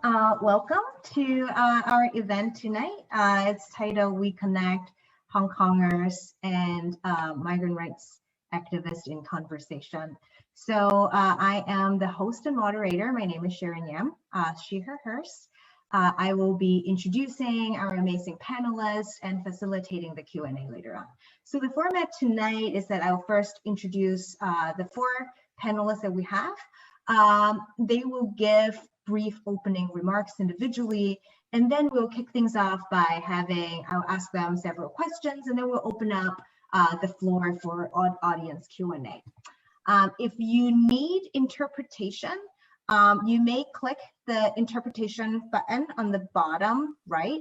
Welcome to our event tonight. It's titled We Connect Hongkongers and Migrant Rights Activists in Conversation. So I am the host and moderator. My name is Sharon Yam, she, her, hers. I will be introducing our amazing panelists and facilitating the Q&A later on. So the format tonight is that I'll first introduce the four panelists that we have. They will give brief opening remarks individually, and then we'll kick things off by I'll ask them several questions, and then we'll open up the floor for audience Q&A. If you need interpretation, you may click the interpretation button on the bottom right.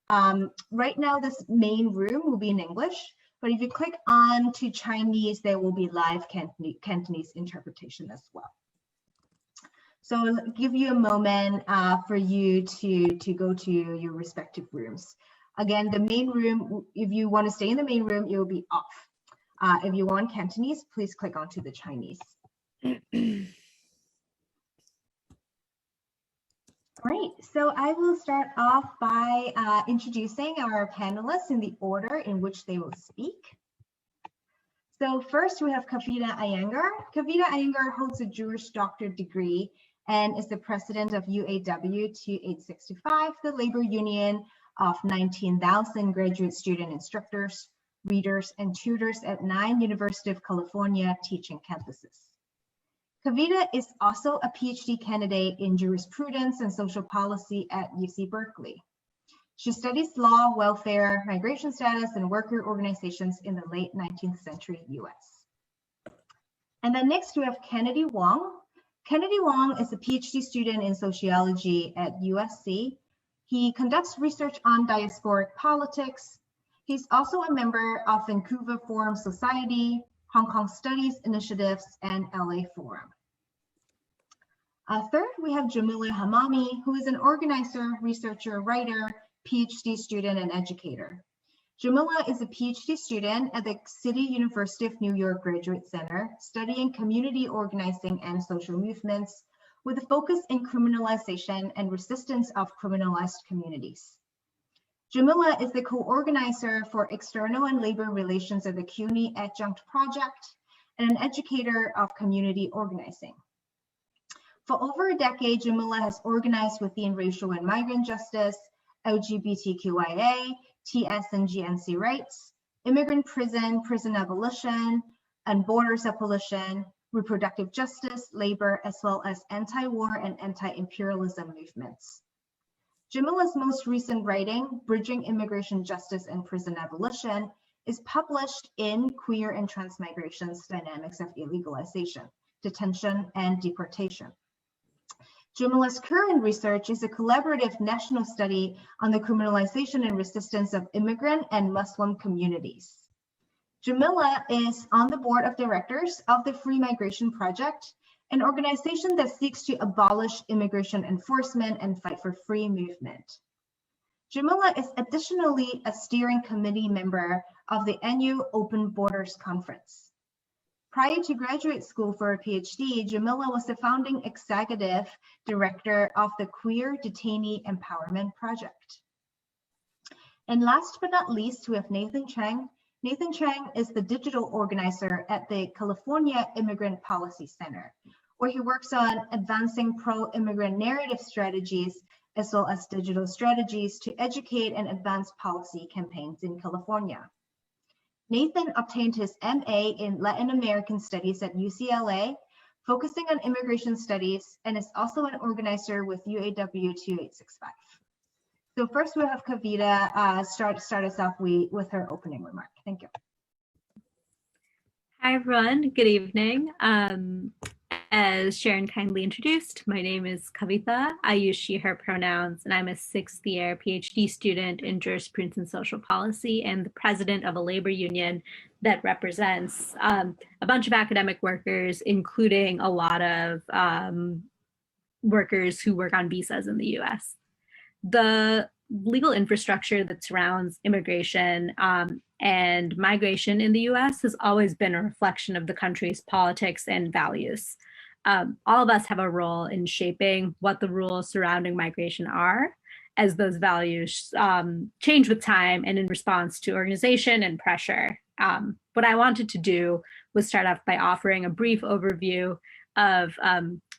Right now, this main room will be in English, but if you click on to Chinese, there will be live Cantonese interpretation as well. So I'll give you a moment for you to go to your respective rooms. Again, the main room, if you want to stay in the main room, it will be off. If you want Cantonese, please click onto the Chinese. Great, so I will start off by introducing our panelists in the order in which they will speak. So first we have Kavita Iyengar. Kavita Iyengar holds a Jewish doctorate degree and is the president of UAW 2865, the labor union of 19,000 graduate student instructors, readers, and tutors at 9 University of California teaching campuses. Kavita is also a PhD candidate in jurisprudence and social policy at UC Berkeley. She studies law, welfare, migration status, and worker organizations in the late 19th century US. And then next we have Kennedy Wong. Kennedy Wong is a PhD student in sociology at USC. He conducts research on diasporic politics. He's also a member of Vancouver Forum Society, Hong Kong Studies Initiatives, and LA Forum. Third, we have Jamila Hammami, who is an organizer, researcher, writer, PhD student, and educator. Jamila is a PhD student at the City University of New York Graduate Center, studying community organizing and social movements with a focus in criminalization and resistance of criminalized communities. Jamila is the co-organizer for external and labor relations at the CUNY Adjunct Project and an educator of community organizing. For over a decade, Jamila has organized within racial and migrant justice, LGBTQIA, TS and GNC rights, immigrant prison abolition, and borders abolition, reproductive justice, labor, as well as anti-war and anti-imperialism movements. Jamila's most recent writing, Bridging Immigration Justice and Prison Abolition, is published in Queer and Transmigration's Dynamics of Illegalization, Detention, and Deportation. Jamila's current research is a collaborative national study on the criminalization and resistance of immigrant and Muslim communities. Jamila is on the board of directors of the Free Migration Project, an organization that seeks to abolish immigration enforcement and fight for free movement. Jamila is additionally a steering committee member of the annual Open Borders Conference. Prior to graduate school for a PhD, Jamila was the founding executive director of the Queer Detainee Empowerment Project. And last but not least, we have Nathan Chang. Nathan Chang is the digital organizer at the California Immigrant Policy Center, where he works on advancing pro-immigrant narrative strategies as well as digital strategies to educate and advance policy campaigns in California. Nathan obtained his MA in Latin American Studies at UCLA, focusing on immigration studies, and is also an organizer with UAW 2865. So first we'll have Kavita start us off with her opening remark. Thank you. Hi everyone, good evening. As Sharon kindly introduced, my name is Kavita. I use she, her pronouns, and I'm a 6th year PhD student in jurisprudence and social policy and the president of a labor union that represents a bunch of academic workers, including a lot of workers who work on visas in the US. The legal infrastructure that surrounds immigration and migration in the US has always been a reflection of the country's politics and values. all of us have a role in shaping what the rules surrounding migration are, as those values change with time and in response to organization and pressure. What I wanted to do was start off by offering a brief overview of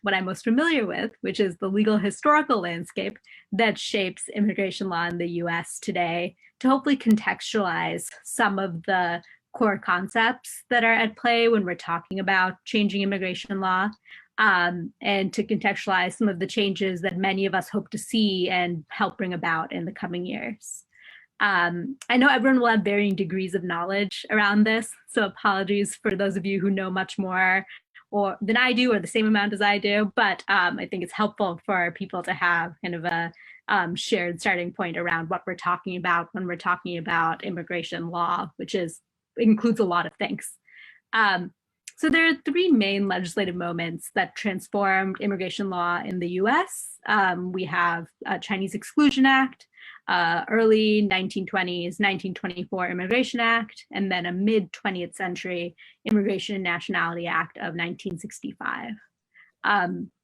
what I'm most familiar with, which is the legal historical landscape that shapes immigration law in the US today, to hopefully contextualize some of the core concepts that are at play when we're talking about changing immigration law, and to contextualize some of the changes that many of us hope to see and help bring about in the coming years. I know everyone will have varying degrees of knowledge around this, so apologies for those of you who know much more than I do, or the same amount as I do, but I think it's helpful for people to have kind of a shared starting point around what we're talking about when we're talking about immigration law, which includes a lot of things. So there are three main legislative moments that transformed immigration law in the US. We have a Chinese Exclusion Act, early 1920s, 1924 Immigration Act, and then a mid-20th century Immigration and Nationality Act of 1965.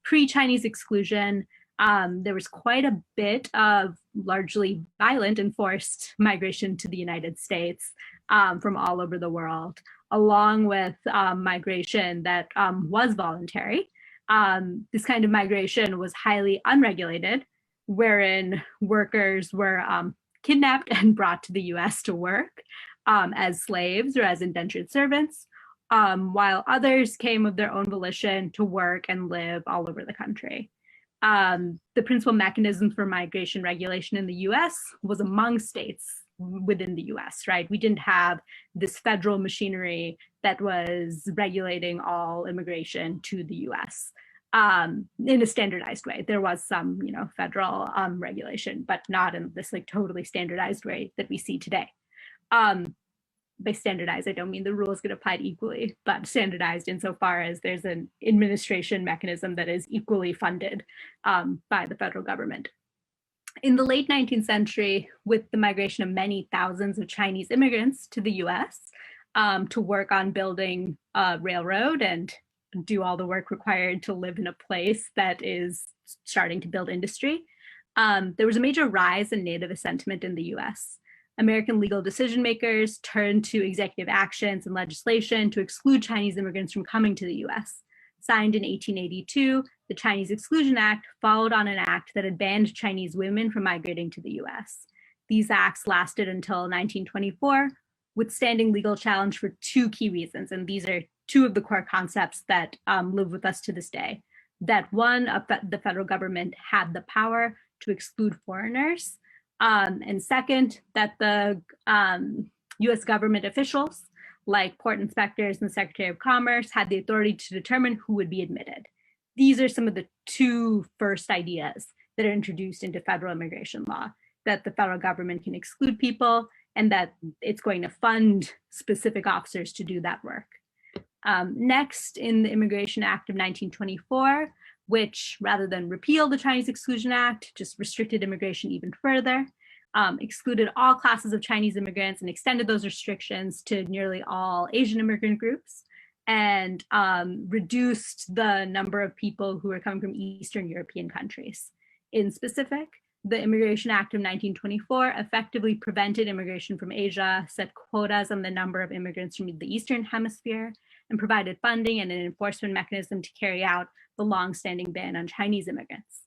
Pre-Chinese exclusion, there was quite a bit of largely violent and forced migration to the United States from all over the world, along with migration that was voluntary. This kind of migration was highly unregulated, wherein workers were kidnapped and brought to the US to work as slaves or as indentured servants, while others came of their own volition to work and live all over the country. The principal mechanism for migration regulation in the US was among states within the US, right? We didn't have this federal machinery that was regulating all immigration to the US in a standardized way. There was some, federal regulation, but not in this like totally standardized way that we see today. By standardized, I don't mean the rules get applied equally, but standardized insofar as there's an administration mechanism that is equally funded by the federal government. In the late 19th century, with the migration of many thousands of Chinese immigrants to the US to work on building a railroad and do all the work required to live in a place that is starting to build industry, there was a major rise in nativist sentiment in the US. American legal decision makers turned to executive actions and legislation to exclude Chinese immigrants from coming to the US. Signed in 1882, the Chinese Exclusion Act followed on an act that had banned Chinese women from migrating to the US. These acts lasted until 1924, withstanding legal challenge for two key reasons, and these are two of the core concepts that live with us to this day. That one, the federal government had the power to exclude foreigners, and second, that the US government officials, like port inspectors and the Secretary of Commerce, had the authority to determine who would be admitted. These are some of the two first ideas that are introduced into federal immigration law, that the federal government can exclude people and that it's going to fund specific officers to do that work. Next, in the Immigration Act of 1924, which rather than repeal the Chinese Exclusion Act, just restricted immigration even further, excluded all classes of Chinese immigrants and extended those restrictions to nearly all Asian immigrant groups, and reduced the number of people who were coming from Eastern European countries. In specific, the Immigration Act of 1924 effectively prevented immigration from Asia, set quotas on the number of immigrants from the Eastern Hemisphere, and provided funding and an enforcement mechanism to carry out the long-standing ban on Chinese immigrants.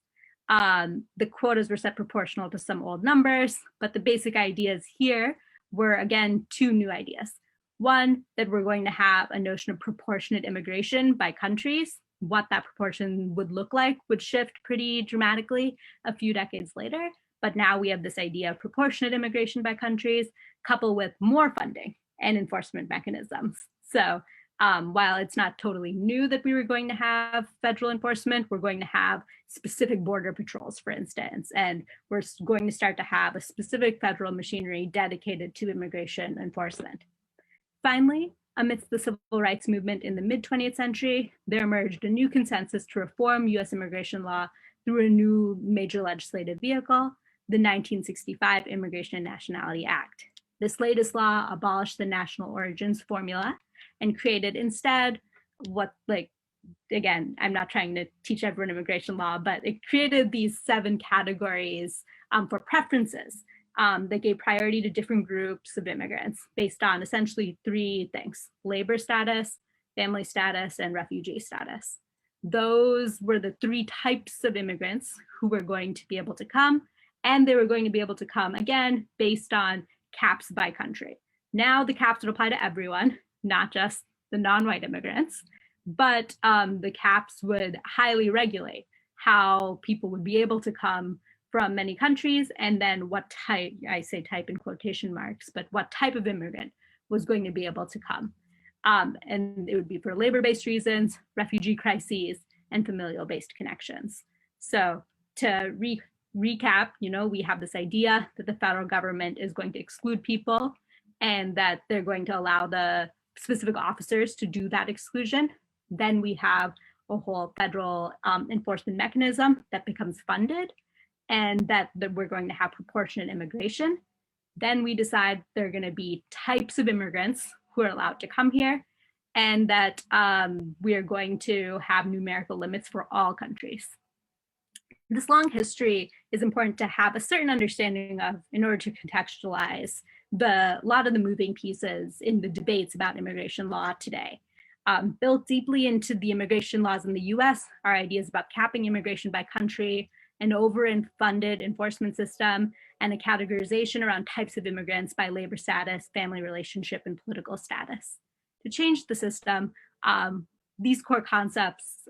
The quotas were set proportional to some old numbers, but the basic ideas here were, again, two new ideas. One, that we're going to have a notion of proportionate immigration by countries. What that proportion would look like would shift pretty dramatically a few decades later, but now we have this idea of proportionate immigration by countries coupled with more funding and enforcement mechanisms. So while it's not totally new that we were going to have federal enforcement, we're going to have specific border patrols, for instance, and we're going to start to have a specific federal machinery dedicated to immigration enforcement. Finally, amidst the civil rights movement in the mid-20th century, there emerged a new consensus to reform US immigration law through a new major legislative vehicle, the 1965 Immigration and Nationality Act. This latest law abolished the national origins formula and created instead what again, I'm not trying to teach everyone immigration law, but it created these 7 categories for preferences that gave priority to different groups of immigrants based on essentially 3 things: labor status, family status, and refugee status. Those were the 3 types of immigrants who were going to be able to come, and they were going to be able to come, again, based on caps by country. Now the caps would apply to everyone, not just the non-white immigrants, but the caps would highly regulate how people would be able to come from many countries, and then what type, I say type in quotation marks, but what type of immigrant was going to be able to come. And it would be for labor-based reasons, refugee crises, and familial-based connections. So to recap, we have this idea that the federal government is going to exclude people and that they're going to allow the specific officers to do that exclusion. Then we have a whole federal enforcement mechanism that becomes funded, and that we're going to have proportionate immigration. Then we decide there are going to be types of immigrants who are allowed to come here, and that we are going to have numerical limits for all countries. This long history is important to have a certain understanding of in order to contextualize a lot of the moving pieces in the debates about immigration law today. Built deeply into the immigration laws in the US are ideas about capping immigration by country, an overfunded enforcement system, and a categorization around types of immigrants by labor status, family relationship, and political status. To change the system, these core concepts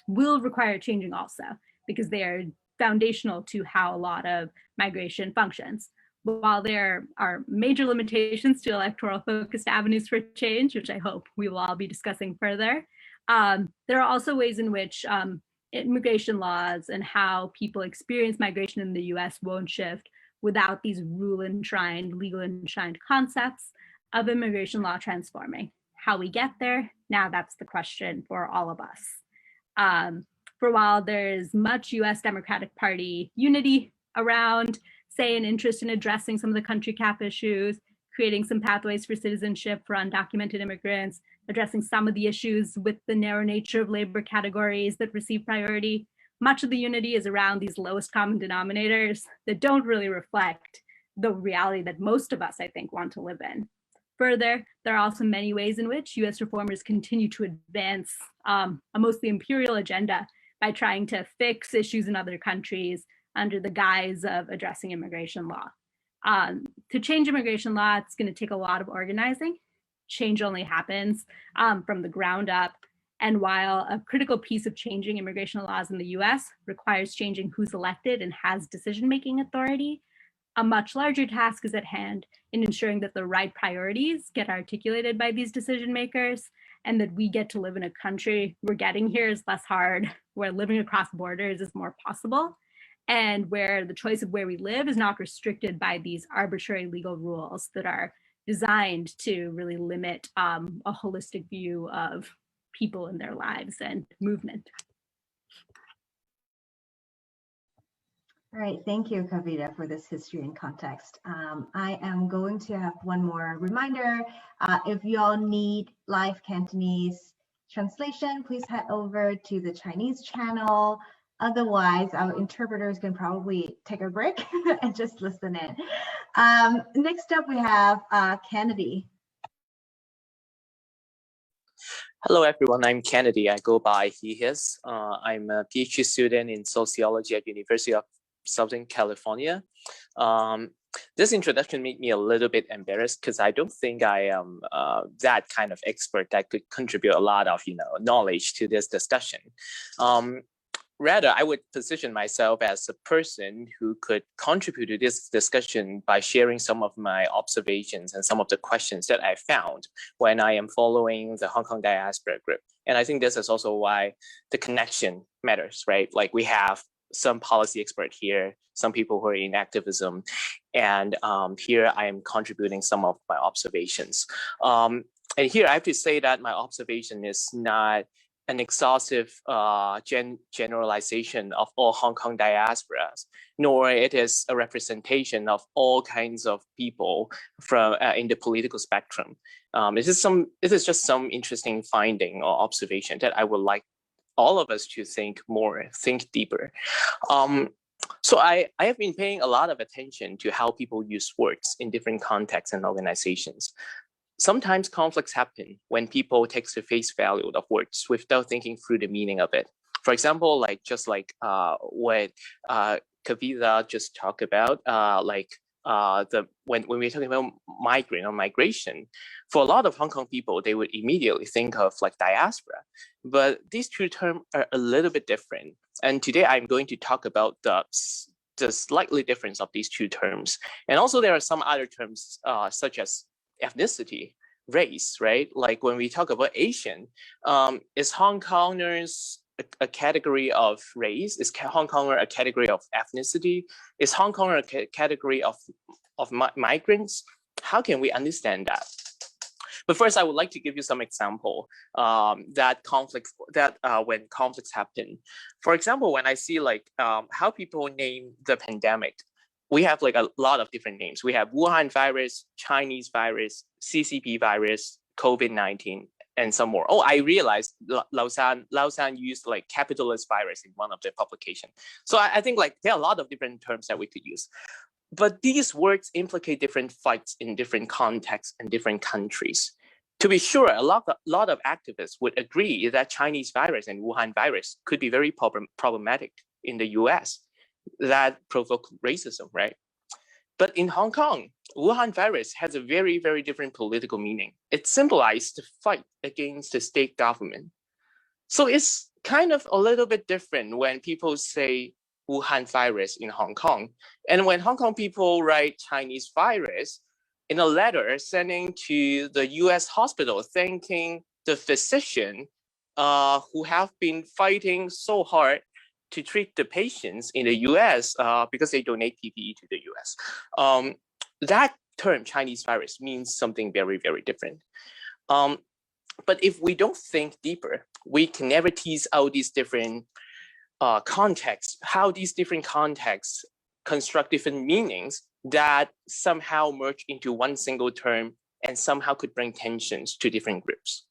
will require changing also, because they are foundational to how a lot of migration functions. While there are major limitations to electoral-focused avenues for change, which I hope we will all be discussing further, there are also ways in which immigration laws and how people experience migration in the US won't shift without these rule-enshrined, legal-enshrined concepts of immigration law transforming. How we get there, now that's the question for all of us. For a while, there's much US Democratic Party unity around, say, an interest in addressing some of the country cap issues, creating some pathways for citizenship for undocumented immigrants, addressing some of the issues with the narrow nature of labor categories that receive priority. Much of the unity is around these lowest common denominators that don't really reflect the reality that most of us, I think, want to live in. Further, there are also many ways in which US reformers continue to advance a mostly imperial agenda by trying to fix issues in other countries under the guise of addressing immigration law. To change immigration law, it's going to take a lot of organizing. Change only happens from the ground up. And while a critical piece of changing immigration laws in the US requires changing who's elected and has decision-making authority, a much larger task is at hand in ensuring that the right priorities get articulated by these decision makers, and that we get to live in a country where getting here is less hard, where living across borders is more possible, and where the choice of where we live is not restricted by these arbitrary legal rules that are designed to really limit a holistic view of people in their lives and movement. All right, thank you, Kavita, for this history and context. I am going to have one more reminder. If y'all need live Cantonese translation, please head over to the Chinese channel. Otherwise, our interpreters can probably take a break and just listen in. Next up, we have Kennedy. Hello, everyone. I'm Kennedy. I go by he, his. I'm a PhD student in sociology at University of Southern California. This introduction made me a little bit embarrassed because I don't think I am that kind of expert that could contribute a lot of knowledge to this discussion. Rather, I would position myself as a person who could contribute to this discussion by sharing some of my observations and some of the questions that I found when I am following the Hong Kong diaspora group. And I think this is also why the connection matters, right? Like we have some policy expert here, some people who are in activism, and here I am contributing some of my observations. And here I have to say that my observation is not an exhaustive generalization of all Hong Kong diasporas, nor it is a representation of all kinds of people from in the political spectrum. This is just some interesting finding or observation that I would like all of us to think deeper. So I have been paying a lot of attention to how people use words in different contexts and organizations. Sometimes conflicts happen when people take the face value of words without thinking through the meaning of it. For example, what Kavita just talked about, when we're talking about migrant or migration, for a lot of Hong Kong people, they would immediately think of like diaspora. But these two terms are a little bit different. And today I'm going to talk about the slightly difference of these two terms. And also there are some other terms such as ethnicity, race, right? Like when we talk about Asian, is Hong Kongers a category of race? Is Hong Konger a category of ethnicity? Is Hong Konger a category of migrants? How can we understand that? But first, I would like to give you some example when conflicts happen. For example, when I see how people name the pandemic, we have like a lot of different names. We have Wuhan virus, Chinese virus, CCP virus, COVID-19, and some more. Oh, I realized Lausan used like capitalist virus in one of their publications. So I think like there are a lot of different terms that we could use. But these words implicate different fights in different contexts and different countries. To be sure, a lot of activists would agree that Chinese virus and Wuhan virus could be very problematic in the US, that provoke racism, right? But in Hong Kong, Wuhan virus has a very, very different political meaning. It symbolized the fight against the state government. So it's kind of a little bit different when people say Wuhan virus in Hong Kong. And when Hong Kong people write Chinese virus in a letter sending to the US hospital, thanking the physician who have been fighting so hard to treat the patients in the US because they donate PPE to the US. That term, Chinese virus, means something very, very different. But if we don't think deeper, we can never tease out these different contexts, how these different contexts construct different meanings that somehow merge into one single term and somehow could bring tensions to different groups.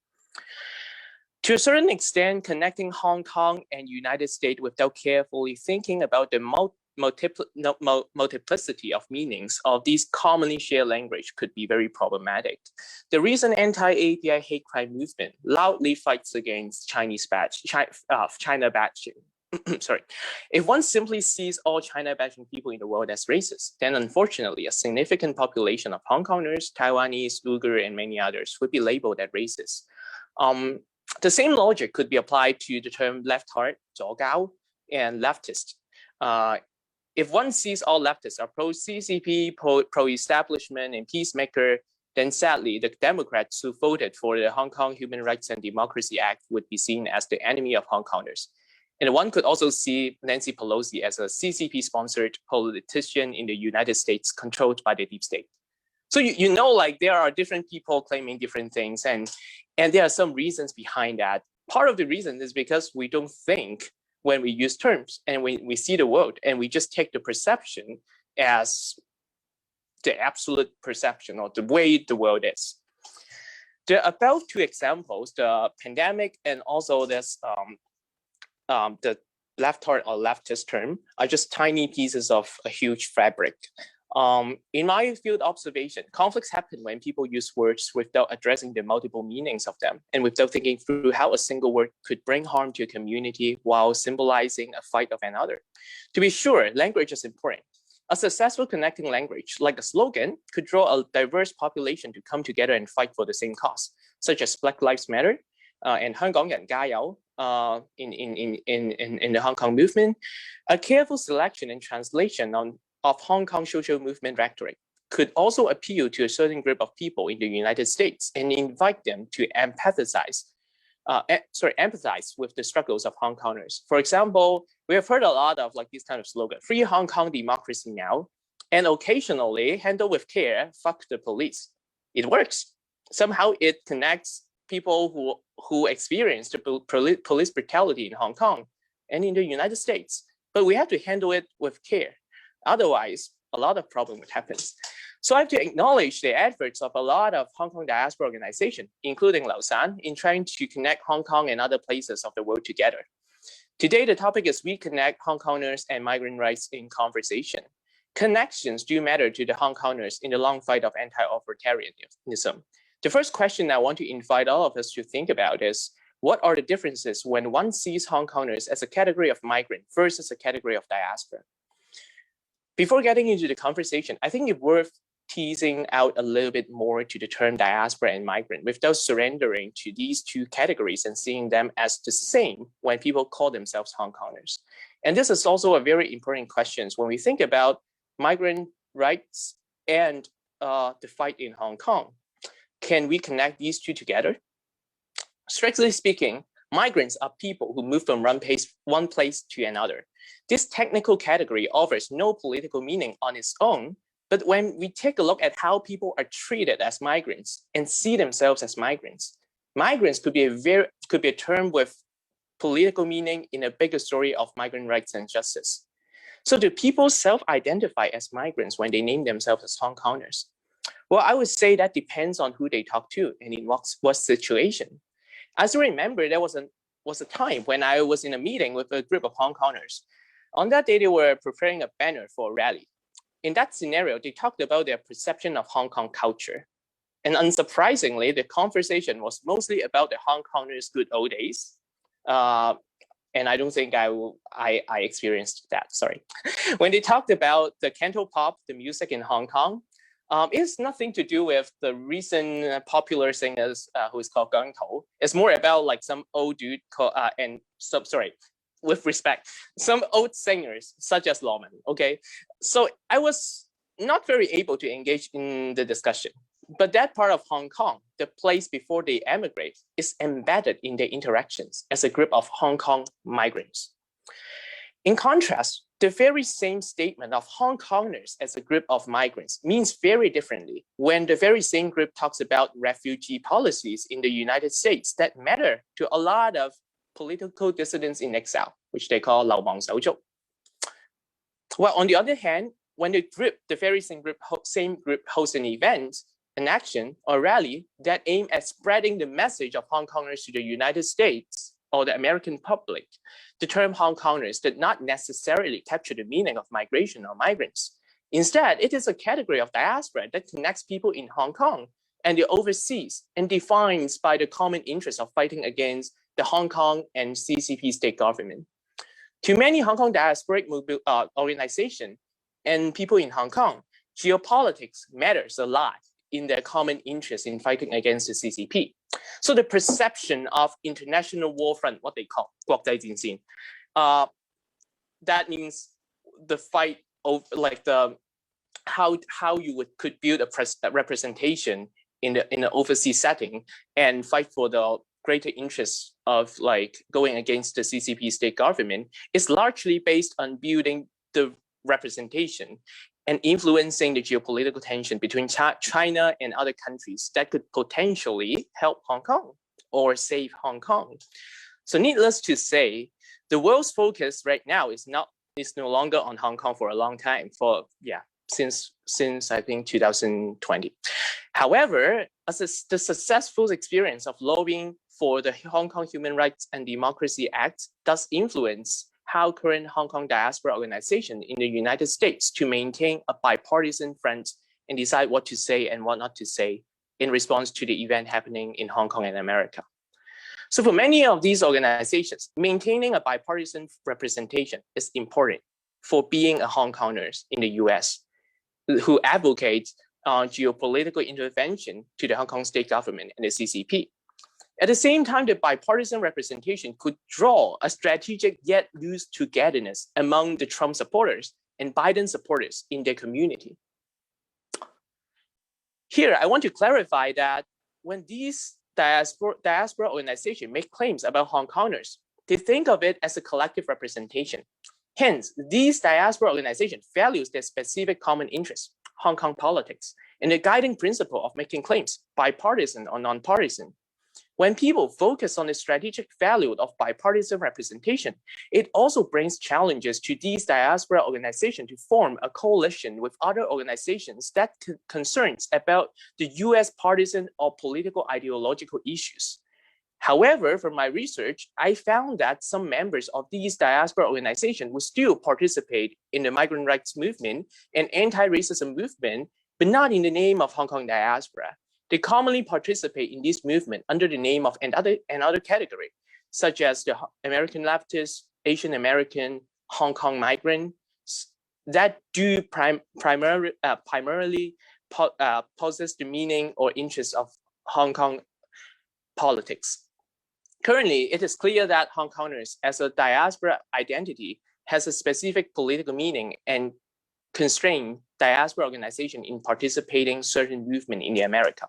To a certain extent, connecting Hong Kong and United States without carefully thinking about the multiplicity of meanings of these commonly shared language could be very problematic. The recent anti-API hate crime movement loudly fights against China bashing. Sorry. If one simply sees all China bashing people in the world as racist, then unfortunately a significant population of Hong Kongers, Taiwanese, Uyghur, and many others would be labeled as racist. The same logic could be applied to the term left heart, 左膠, and leftist. If one sees all leftists are pro-CCP, pro-establishment, and peacemaker, then sadly, the Democrats who voted for the Hong Kong Human Rights and Democracy Act would be seen as the enemy of Hong Kongers. And one could also see Nancy Pelosi as a CCP-sponsored politician in the United States controlled by the deep state. So you know, like there are different people claiming different things, and there are some reasons behind that. Part of the reason is because we don't think when we use terms and we see the world and we just take the perception as the absolute perception or the way the world is. The above two examples, the pandemic and also this the left heart or leftist term, are just tiny pieces of a huge fabric. In my field observation, conflicts happen when people use words without addressing the multiple meanings of them and without thinking through how a single word could bring harm to a community while symbolizing a fight of another. To be sure, language is important. A successful connecting language, like a slogan, could draw a diverse population to come together and fight for the same cause, such as Black Lives Matter and 香港人加油 in the Hong Kong movement. A careful selection and translation of Hong Kong social movement rhetoric could also appeal to a certain group of people in the United States and invite them to empathize with the struggles of Hong Kongers. For example, we have heard a lot of like this kind of slogan, free Hong Kong democracy now, and occasionally handle with care, fuck the police. It works. Somehow it connects people who experienced police brutality in Hong Kong and in the United States, but we have to handle it with care. Otherwise, a lot of problem would happen. So I have to acknowledge the efforts of a lot of Hong Kong diaspora organizations, including Lausan, in trying to connect Hong Kong and other places of the world together. Today, the topic is reconnect Hong Kongers and migrant rights in conversation. Connections do matter to the Hong Kongers in the long fight of anti-authoritarianism. The first question I want to invite all of us to think about is, what are the differences when one sees Hong Kongers as a category of migrant versus a category of diaspora? Before getting into the conversation, I think it's worth teasing out a little bit more to the term diaspora and migrant without surrendering to these two categories and seeing them as the same when people call themselves Hong Kongers. And this is also a very important question when we think about migrant rights and the fight in Hong Kong. Can we connect these two together? Strictly speaking, migrants are people who move from one place to another. This technical category offers no political meaning on its own, but when we take a look at how people are treated as migrants and see themselves as migrants, migrants could be a term with political meaning in a bigger story of migrant rights and justice. So do people self-identify as migrants when they name themselves as Hong Kongers? Well, I would say that depends on who they talk to and in what situation. As I remember, there was a time when I was in a meeting with a group of Hong Kongers. On that day, they were preparing a banner for a rally. In that scenario, they talked about their perception of Hong Kong culture. And unsurprisingly, the conversation was mostly about the Hong Kongers' good old days. And I don't think I experienced that, sorry. When they talked about the cantopop, the music in Hong Kong, it's nothing to do with the recent popular singers who is called Gang Tou. It's more about like some old dude called, with respect, some old singers such as Lausan, okay? So I was not very able to engage in the discussion, but that part of Hong Kong, the place before they emigrate, is embedded in their interactions as a group of Hong Kong migrants. In contrast, the very same statement of Hong Kongers as a group of migrants means very differently when the very same group talks about refugee policies in the United States that matter to a lot of political dissidents in exile, which they call 流亡手足. Well, on the other hand, when the very same group hosts an event, an action or rally that aim at spreading the message of Hong Kongers to the United States or the American public, the term Hong Kongers did not necessarily capture the meaning of migration or migrants. Instead, it is a category of diaspora that connects people in Hong Kong and the overseas and defines by the common interest of fighting against the Hong Kong and CCP state government. To many Hong Kong diasporic organizations and people in Hong Kong, geopolitics matters a lot in their common interest in fighting against the CCP. So the perception of international war front, what they call 國際戰線, that means the fight of like how you could build a representation in the overseas setting and fight for the greater interests of like going against the CCP state government is largely based on building the representation and influencing the geopolitical tension between China and other countries that could potentially help Hong Kong or save Hong Kong. So needless to say, the world's focus right now is no longer on Hong Kong for a long time, since I think 2020. However, the successful experience of lobbying for the Hong Kong Human Rights and Democracy Act does influence how current Hong Kong diaspora organizations in the United States to maintain a bipartisan front and decide what to say and what not to say in response to the event happening in Hong Kong and America. So for many of these organizations, maintaining a bipartisan representation is important for being a Hong Kongers in the US who advocate geopolitical intervention to the Hong Kong state government and the CCP. At the same time, the bipartisan representation could draw a strategic yet loose togetherness among the Trump supporters and Biden supporters in their community. Here, I want to clarify that when these diaspora organizations make claims about Hong Kongers, they think of it as a collective representation. Hence, these diaspora organizations values their specific common interests, Hong Kong politics, and the guiding principle of making claims, bipartisan or nonpartisan. When people focus on the strategic value of bipartisan representation, it also brings challenges to these diaspora organizations to form a coalition with other organizations that concerns about the US partisan or political ideological issues. However, from my research, I found that some members of these diaspora organizations would still participate in the migrant rights movement and anti-racism movement, but not in the name of Hong Kong diaspora. They commonly participate in this movement under the name of another category, such as the American leftists, Asian American, Hong Kong migrants, that do primarily possess the meaning or interest of Hong Kong politics. Currently, it is clear that Hongkongers as a diaspora identity has a specific political meaning and constrain diaspora organization in participating certain movement in the America.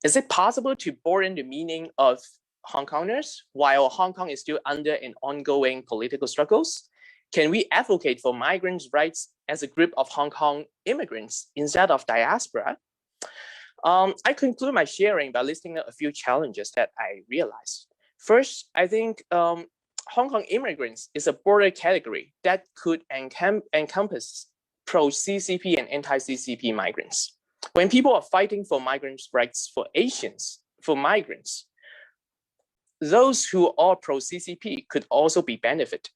Is it possible to broaden the meaning of Hong Kongers while Hong Kong is still under an ongoing political struggles? Can we advocate for migrants' rights as a group of Hong Kong immigrants instead of diaspora? I conclude my sharing by listing a few challenges that I realized. First, I think Hong Kong immigrants is a broader category that could encompass pro-CCP and anti-CCP migrants. When people are fighting for migrants' rights for Asians, for migrants, those who are pro-CCP could also be benefited.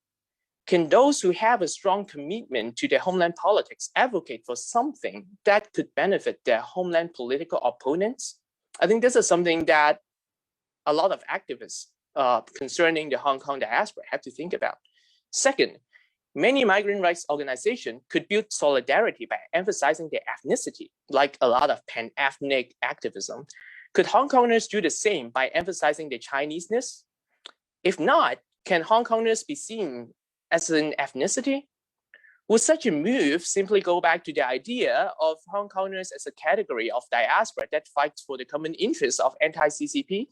Can those who have a strong commitment to their homeland politics advocate for something that could benefit their homeland political opponents? I think this is something that a lot of activists concerning the Hong Kong diaspora have to think about. Second, many migrant rights organizations could build solidarity by emphasizing their ethnicity, like a lot of pan-ethnic activism. Could Hong Kongers do the same by emphasizing their Chineseness? If not, can Hong Kongers be seen as an ethnicity? Would such a move simply go back to the idea of Hong Kongers as a category of diaspora that fights for the common interests of anti-CCP?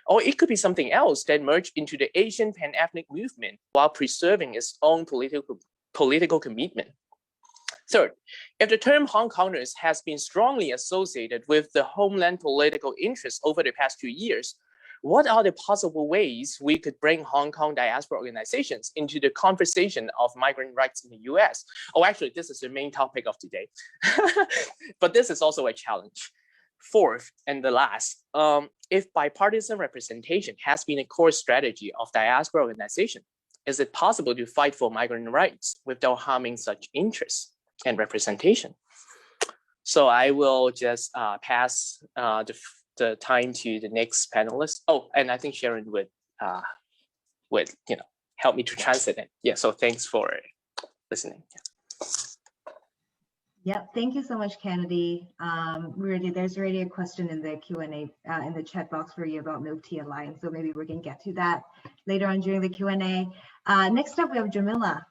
Or it could be something else that merged into the Asian pan-ethnic movement while preserving its own political commitment. Third, if the term Hong Kongers has been strongly associated with the homeland political interests over the past 2 years, what are the possible ways we could bring Hong Kong diaspora organizations into the conversation of migrant rights in the US? Oh, actually, this is the main topic of today, but this is also a challenge. Fourth, and the last, if bipartisan representation has been a core strategy of diaspora organization, is it possible to fight for migrant rights without harming such interests and representation? So I will just pass the time to the next panelist. Oh, and I think Sharon would help me to translate it. Yeah, so thanks for listening. Yep, thank you so much, Kennedy. There's already a question in the Q&A in the chat box for you about Milk Tea Alliance, so maybe we can get to that later on during the Q&A. Next up, we have Jamila.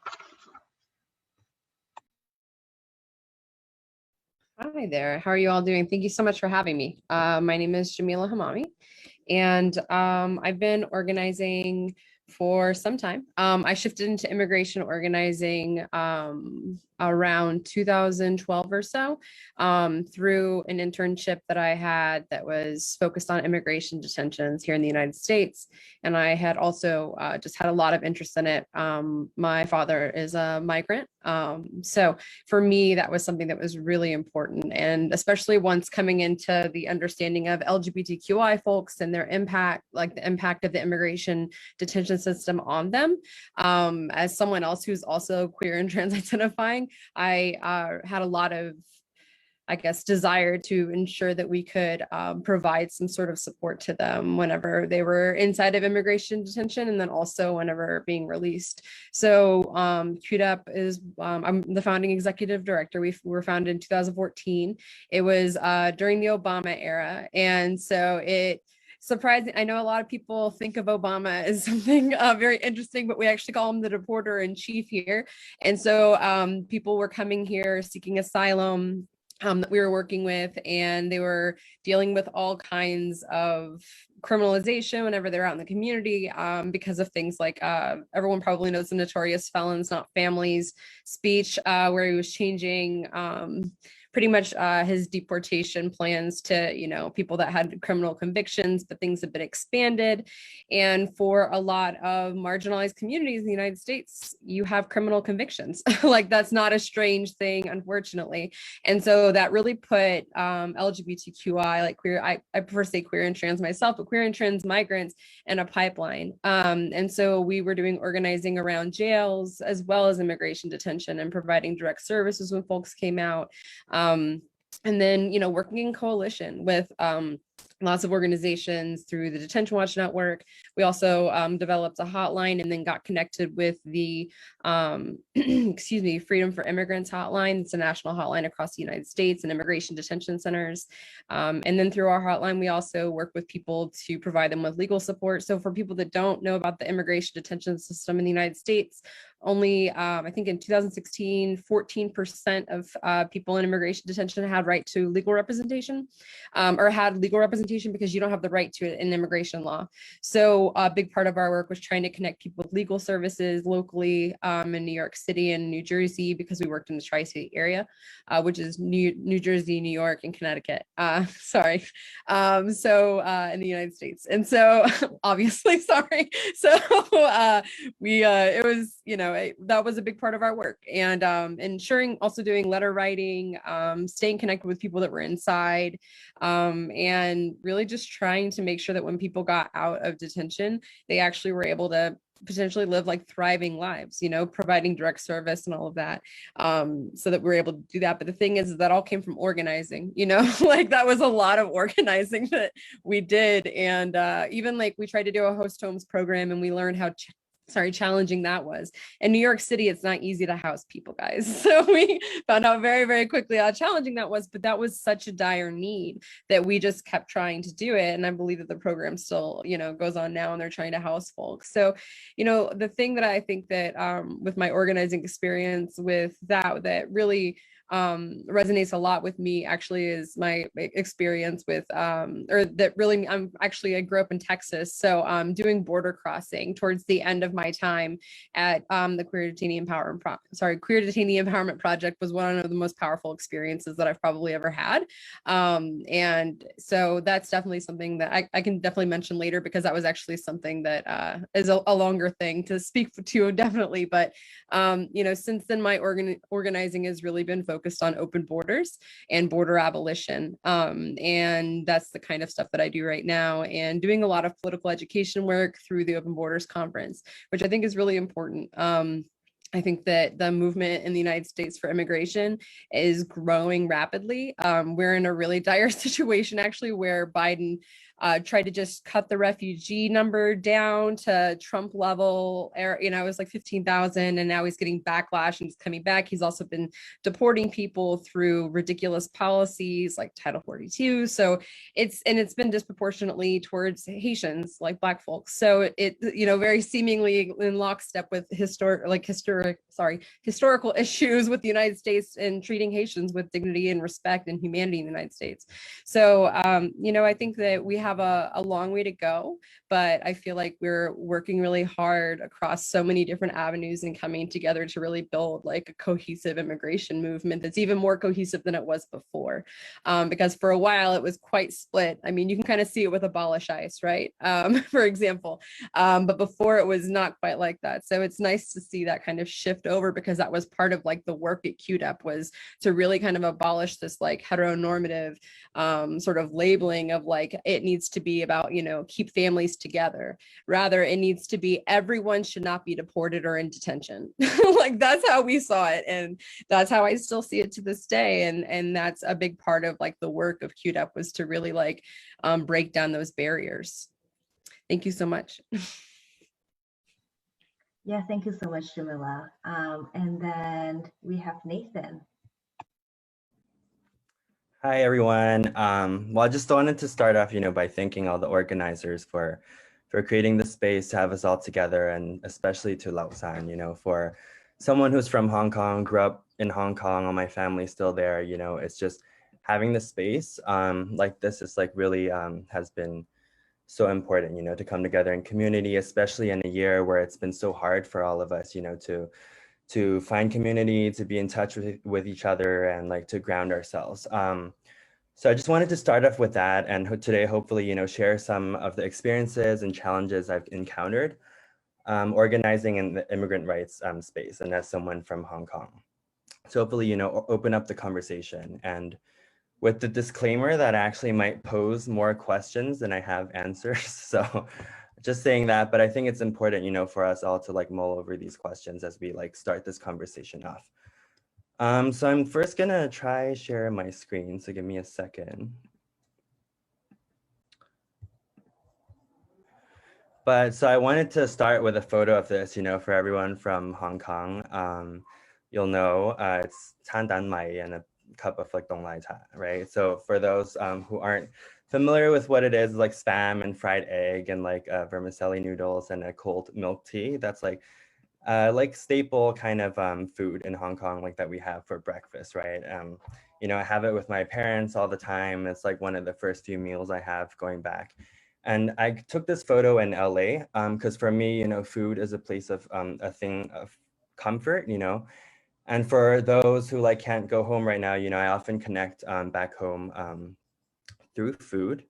Hi there, how are you all doing? Thank you so much for having me. My name is Jamila Hammami, and I've been organizing for some time. I shifted into immigration organizing around 2012 or so through an internship that I had that was focused on immigration detentions here in the United States. And I had also just had a lot of interest in it. My father is a migrant. So for me, that was something that was really important. And especially once coming into the understanding of LGBTQI folks and their impact, like the impact of the immigration detention system on them. As someone else who's also queer and trans identifying, I had a lot of, I guess, desire to ensure that we could provide some sort of support to them whenever they were inside of immigration detention, and then also whenever being released. So QDEP is, I'm the founding executive director. We were founded in 2014. It was during the Obama era. And so it surprising. I know a lot of people think of Obama as something very interesting, but we actually call him the deporter in chief here. And so people were coming here seeking asylum that we were working with, and they were dealing with all kinds of criminalization whenever they're out in the community because of things like everyone probably knows the Notorious Felons Not Families speech where he was changing pretty much his deportation plans to, people that had criminal convictions, but things have been expanded. And for a lot of marginalized communities in the United States, you have criminal convictions. Like, that's not a strange thing, unfortunately. And so that really put LGBTQI, like queer, I prefer to say queer and trans myself, but queer and trans migrants in a pipeline. And so we were doing organizing around jails as well as immigration detention and providing direct services when folks came out. And then, working in coalition with lots of organizations through the Detention Watch Network. We also developed a hotline and then got connected with the, Freedom for Immigrants hotline. It's a national hotline across the United States and immigration detention centers. And then through our hotline, we also work with people to provide them with legal support. So for people that don't know about the immigration detention system in the United States, only, I think in 2016, 14% of people in immigration detention had right to legal representation, or had legal representation, because you don't have the right to it in immigration law. So a big part of our work was trying to connect people with legal services locally in New York City and New Jersey, because we worked in the tri-state area, which is New Jersey, New York, and Connecticut. In the United States. And so obviously, sorry. So it was, that was a big part of our work, and ensuring, also doing letter writing, staying connected with people that were inside, and really just trying to make sure that when people got out of detention, they actually were able to potentially live like thriving lives, providing direct service and all of that, so that we're able to do that. But the thing is that all came from organizing, like that was a lot of organizing that we did. And even like we tried to do a host homes program, and we learned how challenging that was. In New York City, it's not easy to house people, guys. So we found out very, very quickly how challenging that was, but that was such a dire need that we just kept trying to do it. And I believe that the program still, goes on now, and they're trying to house folks. So, the thing that I think that with my organizing experience with that really resonates a lot with me actually is my experience with I grew up in Texas, so doing border crossing towards the end of my time at the Queer Detainee Empowerment Project was one of the most powerful experiences that I've probably ever had, and so that's definitely something that I can definitely mention later, because that was actually something that is a longer thing to speak to, definitely. But since then, my organizing has really been focused on open borders and border abolition. And that's the kind of stuff that I do right now, and doing a lot of political education work through the Open Borders Conference, which I think is really important. I think that the movement in the United States for immigration is growing rapidly. We're in a really dire situation, actually, where Biden tried to just cut the refugee number down to Trump level. It was like 15,000, and now he's getting backlash and he's coming back. He's also been deporting people through ridiculous policies like Title 42. So it's been disproportionately towards Haitians, like Black folks. So it very seemingly in lockstep with historical issues with the United States and treating Haitians with dignity and respect and humanity in the United States. So I think that we have a long way to go, but I feel like we're working really hard across so many different avenues and coming together to really build like a cohesive immigration movement that's even more cohesive than it was before. Because for a while it was quite split. I mean, you can kind of see it with abolish ICE, right? For example, but before it was not quite like that. So it's nice to see that kind of shift over, because that was part of like the work at QDEP, was to really kind of abolish this like heteronormative sort of labeling of like, it needs to be about, keep families together. Rather, it needs to be everyone should not be deported or in detention. Like that's how we saw it. And that's how I still see it to this day. And that's a big part of like the work of QDEP, was to really like break down those barriers. Thank you so much. Yeah, thank you so much, Jamila. And then we have Nathan. Hi, everyone. Well, I just wanted to start off, by thanking all the organizers for creating the space to have us all together, and especially to Lausan, for someone who's from Hong Kong, grew up in Hong Kong, all my family's still there, it's just having the space like this is like really has been so important, to come together in community, especially in a year where it's been so hard for all of us, to find community, to be in touch with each other, and like to ground ourselves. So I just wanted to start off with that, and today hopefully, share some of the experiences and challenges I've encountered organizing in the immigrant rights space, and as someone from Hong Kong. So hopefully, open up the conversation, and with the disclaimer that I actually might pose more questions than I have answers. So just saying that, but I think it's important, for us all to like mull over these questions as we like start this conversation off. So I'm first gonna try share my screen, so give me a second. But so I wanted to start with a photo of this, for everyone from Hong Kong. You'll know it's Tan Dan Mai and a cup of like Dong Lai Ta, right? So for those who aren't familiar with what it is, like spam and fried egg and like vermicelli noodles and a cold milk tea, that's like staple kind of food in Hong Kong, like that we have for breakfast, right? I have it with my parents all the time. It's like one of the first few meals I have going back. And I took this photo in LA because for me, food is a place of a thing of comfort, And for those who like can't go home right now, I often connect back home through food.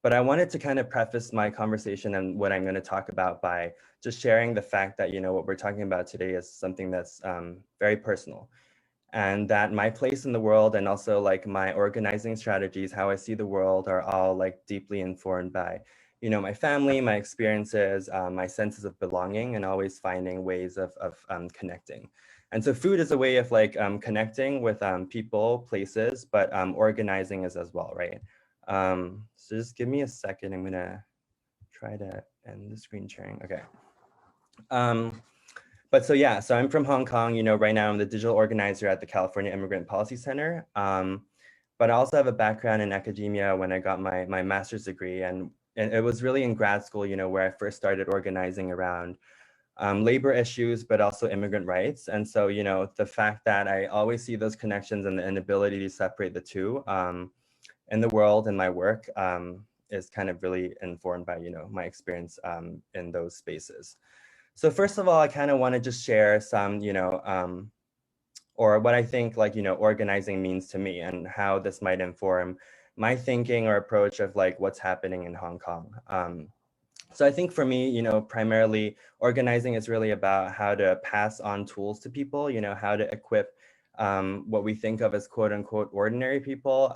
But I wanted to kind of preface my conversation and what I'm going to talk about by just sharing the fact that, what we're talking about today is something that's very personal. And that my place in the world and also like my organizing strategies, how I see the world are all like deeply informed by, my family, my experiences, my senses of belonging, and always finding ways of connecting. And so food is a way of like connecting with people, places, but organizing is as well, right? So just give me a second. I'm gonna try to end the screen sharing. Okay. But so yeah, so I'm from Hong Kong. Right now I'm the digital organizer at the California Immigrant Policy Center. But I also have a background in academia when I got my master's degree, and it was really in grad school, where I first started organizing around labor issues, but also immigrant rights. And so, the fact that I always see those connections and the inability to separate the two in the world and my work is kind of really informed by, my experience in those spaces. So first of all, I kind of want to just share some, or what I think like, organizing means to me and how this might inform my thinking or approach of like what's happening in Hong Kong. So I think for me, primarily organizing is really about how to pass on tools to people, how to equip what we think of as quote unquote ordinary people,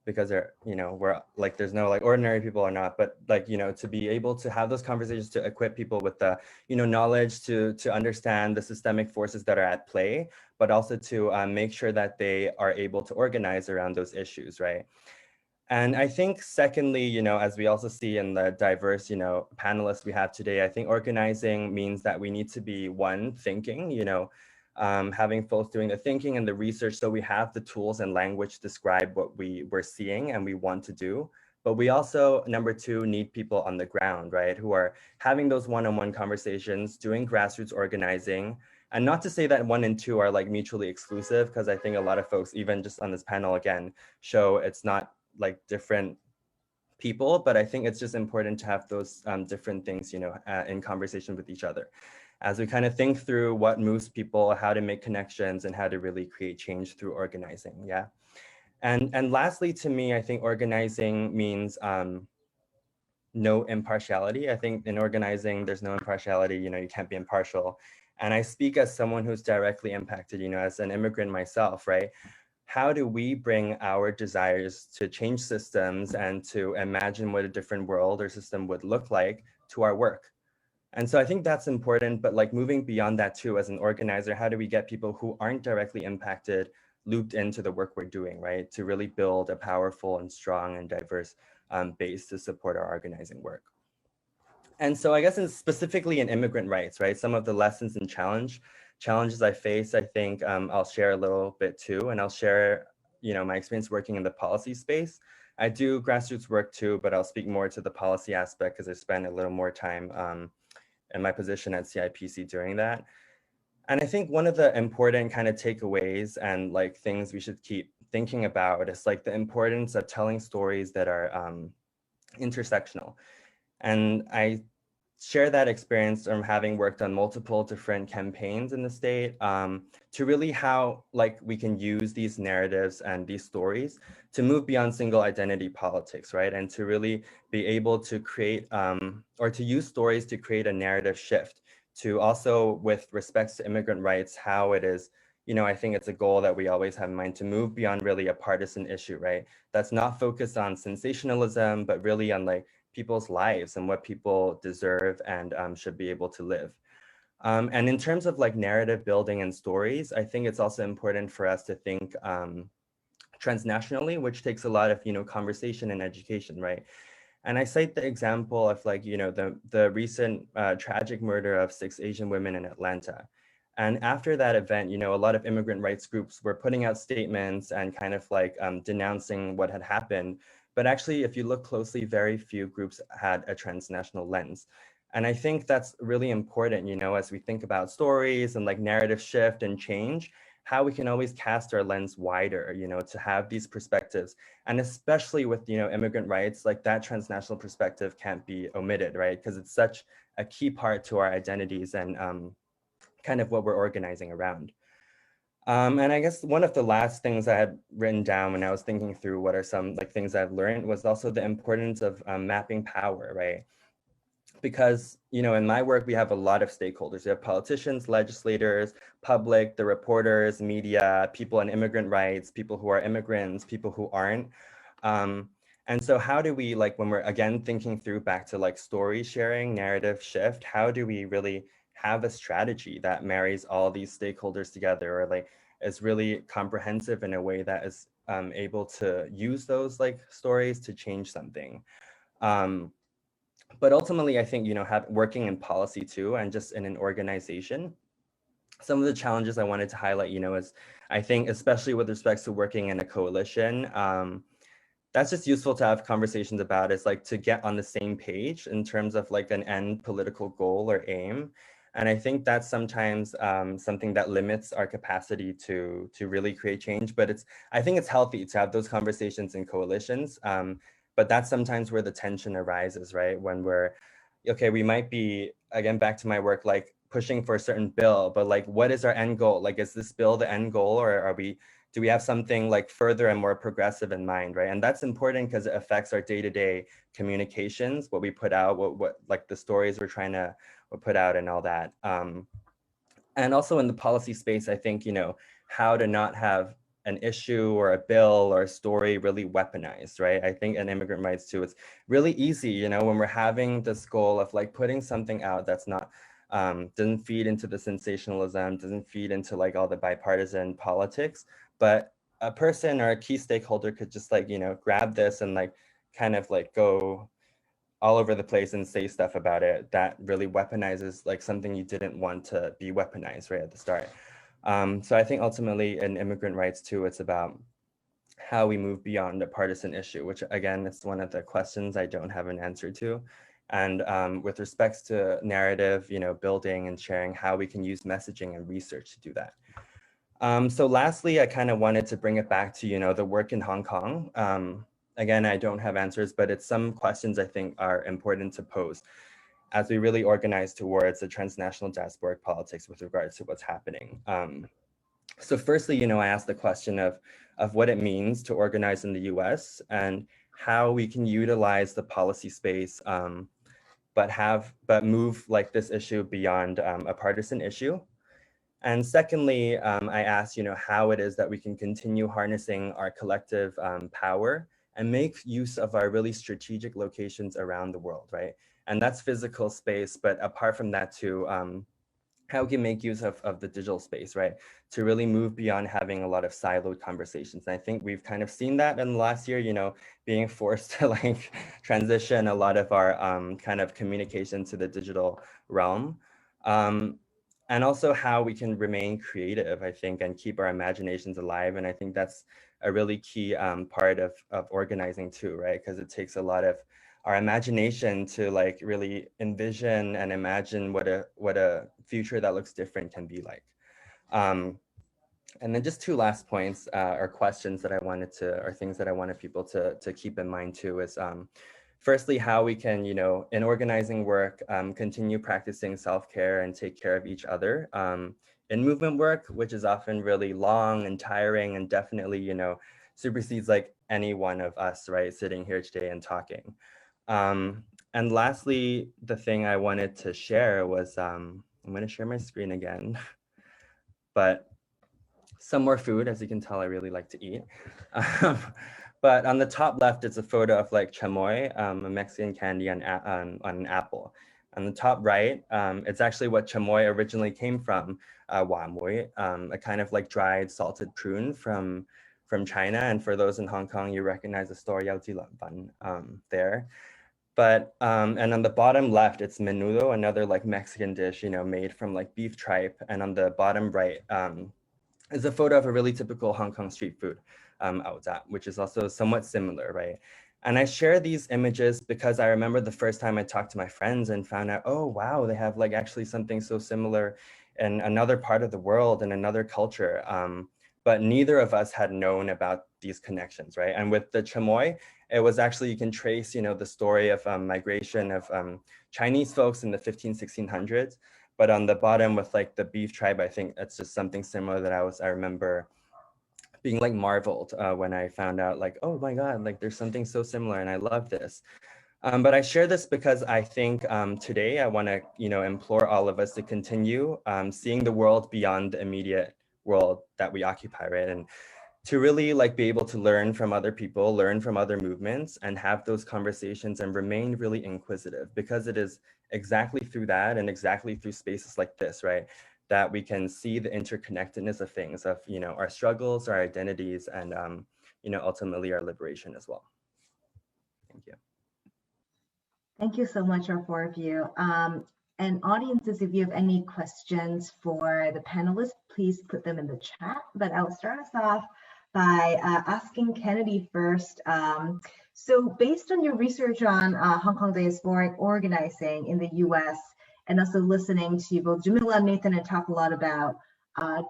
because they're, we're like, there's no like ordinary people or not, but like, to be able to have those conversations to equip people with the, knowledge to understand the systemic forces that are at play, but also to make sure that they are able to organize around those issues, right? And I think secondly, as we also see in the diverse, panelists we have today, I think organizing means that we need to be one, thinking, having folks doing the thinking and the research so we have the tools and language to describe what we're seeing and we want to do. But we also, number two, need people on the ground, right, who are having those one-on-one conversations, doing grassroots organizing. And not to say that 1 and 2 are like mutually exclusive, because I think a lot of folks, even just on this panel again, show it's not like different people, but I think it's just important to have those different things, in conversation with each other as we kind of think through what moves people, how to make connections, and how to really create change through organizing. Yeah. And lastly, to me, I think organizing means no impartiality. I think in organizing, there's no impartiality, you can't be impartial. And I speak as someone who's directly impacted, as an immigrant myself, right? How do we bring our desires to change systems and to imagine what a different world or system would look like to our work? And so I think that's important, but like moving beyond that too, as an organizer, how do we get people who aren't directly impacted looped into the work we're doing, right? To really build a powerful and strong and diverse base to support our organizing work. And so I guess specifically in immigrant rights, right? Some of the lessons and challenges I face, I think I'll share a little bit too, and I'll share, my experience working in the policy space. I do grassroots work too, but I'll speak more to the policy aspect because I spent a little more time in my position at CIPC doing that. And I think one of the important kind of takeaways and like things we should keep thinking about is like the importance of telling stories that are intersectional. And I share that experience from having worked on multiple different campaigns in the state, to really how like we can use these narratives and these stories to move beyond single identity politics, right? And to really be able to create or to use stories to create a narrative shift to also, with respects to immigrant rights, how it is, you know, I think it's a goal that we always have in mind to move beyond really a partisan issue, right? That's not focused on sensationalism, but really on like people's lives and what people deserve and should be able to live. And in terms of like narrative building and stories, I think it's also important for us to think transnationally, which takes a lot of, you know, conversation and education, right? And I cite the example of like, you know, the recent tragic murder of 6 Asian women in Atlanta. And after that event, you know, a lot of immigrant rights groups were putting out statements and kind of like denouncing what had happened. But actually, if you look closely, very few groups had a transnational lens. And I think that's really important, you know, as we think about stories and like narrative shift and change, how we can always cast our lens wider, you know, to have these perspectives. And especially with, you know, immigrant rights, like that transnational perspective can't be omitted, right? Because it's such a key part to our identities and kind of what we're organizing around. And I guess one of the last things I had written down when I was thinking through what are some like things I've learned was also the importance of mapping power, right? Because, you know, in my work, we have a lot of stakeholders. We have politicians, legislators, public, the reporters, media, people on immigrant rights, people who are immigrants, people who aren't. And so how do we, like, when we're again thinking through back to like story sharing, narrative shift, how do we really have a strategy that marries all these stakeholders together, or like is really comprehensive in a way that is able to use those like stories to change something? But ultimately, I think, you know, working in policy too, and just in an organization, some of the challenges I wanted to highlight, you know, is I think, especially with respect to working in a coalition, that's just useful to have conversations about, is like to get on the same page in terms of like an end political goal or aim. And I think that's sometimes something that limits our capacity to really create change. But I think it's healthy to have those conversations in coalitions. But that's sometimes where the tension arises, right? When we're, okay, we might be, again, back to my work, like pushing for a certain bill, but like, what is our end goal? Like, is this bill the end goal, or do we have something like further and more progressive in mind, right? And that's important because it affects our day-to-day communications, what we put out, what like the stories we're trying to put out and all that. And also in the policy space, I think, you know, how to not have an issue or a bill or a story really weaponized, right? I think in immigrant rights too, it's really easy, you know, when we're having this goal of like putting something out that's not, doesn't feed into the sensationalism, doesn't feed into like all the bipartisan politics, but a person or a key stakeholder could just like, you know, grab this and like kind of like go all over the place and say stuff about it that really weaponizes like something you didn't want to be weaponized right at the start. So I think ultimately in immigrant rights too, it's about how we move beyond a partisan issue, which again, is one of the questions I don't have an answer to. And with respects to narrative, you know, building and sharing, how we can use messaging and research to do that. So lastly, I kind of wanted to bring it back to, you know, the work in Hong Kong. Again, I don't have answers, but it's some questions I think are important to pose as we really organize towards the transnational diasporic politics with regards to what's happening. So firstly, you know, I asked the question of what it means to organize in the US and how we can utilize the policy space, but move like this issue beyond a partisan issue. And secondly, I asked, you know, how it is that we can continue harnessing our collective power and make use of our really strategic locations around the world, right? And that's physical space, but apart from that too, how we can make use of the digital space, right? To really move beyond having a lot of siloed conversations. And I think we've kind of seen that in the last year, you know, being forced to like transition a lot of our kind of communication to the digital realm. And also how we can remain creative, I think, and keep our imaginations alive. And I think that's a really key part of organizing too, right? Because it takes a lot of our imagination to like really envision and imagine what a future that looks different can be like. And then just two last points or questions that I wanted to, or things that I wanted people to keep in mind too is, firstly, how we can, in organizing work, continue practicing self-care and take care of each other. In movement work, which is often really long and tiring and definitely, supersedes like any one of us, right, sitting here today and talking. And lastly, the thing I wanted to share was, I'm going to share my screen again, but some more food. As you can tell, I really like to eat. But on the top left, it's a photo of like chamoy, a Mexican candy on an apple. On the top right, it's actually what chamoy originally came from, wamoy, a kind of like dried salted prune from China. And for those in Hong Kong, you recognize the store Yao Ji there. But, and on the bottom left, it's menudo, another like Mexican dish, made from like beef tripe. And on the bottom right is a photo of a really typical Hong Kong street food, which is also somewhat similar, right? And I share these images because I remember the first time I talked to my friends and found out, oh, wow, they have like actually something so similar in another part of the world and another culture. But neither of us had known about these connections, right? And with the chamoy, it was actually, you can trace, the story of migration of Chinese folks in the 1600s. But on the bottom with like the beef tribe, I think that's just something similar that I remember being like marveled when I found out like, oh my God, like there's something so similar and I love this. But I share this because I think today I want to, implore all of us to continue seeing the world beyond the immediate world that we occupy, right? And to really like be able to learn from other people, learn from other movements and have those conversations and remain really inquisitive, because it is exactly through that and exactly through spaces like this, right, that we can see the interconnectedness of things, of, our struggles, our identities, and, ultimately our liberation as well. Thank you. Thank you so much, our four of you. And audiences, if you have any questions for the panelists, please put them in the chat. But I'll start us off by asking Kennedy first. So based on your research on Hong Kong diasporic organizing in the US, and also listening to both Jamila and Nathan and talk a lot about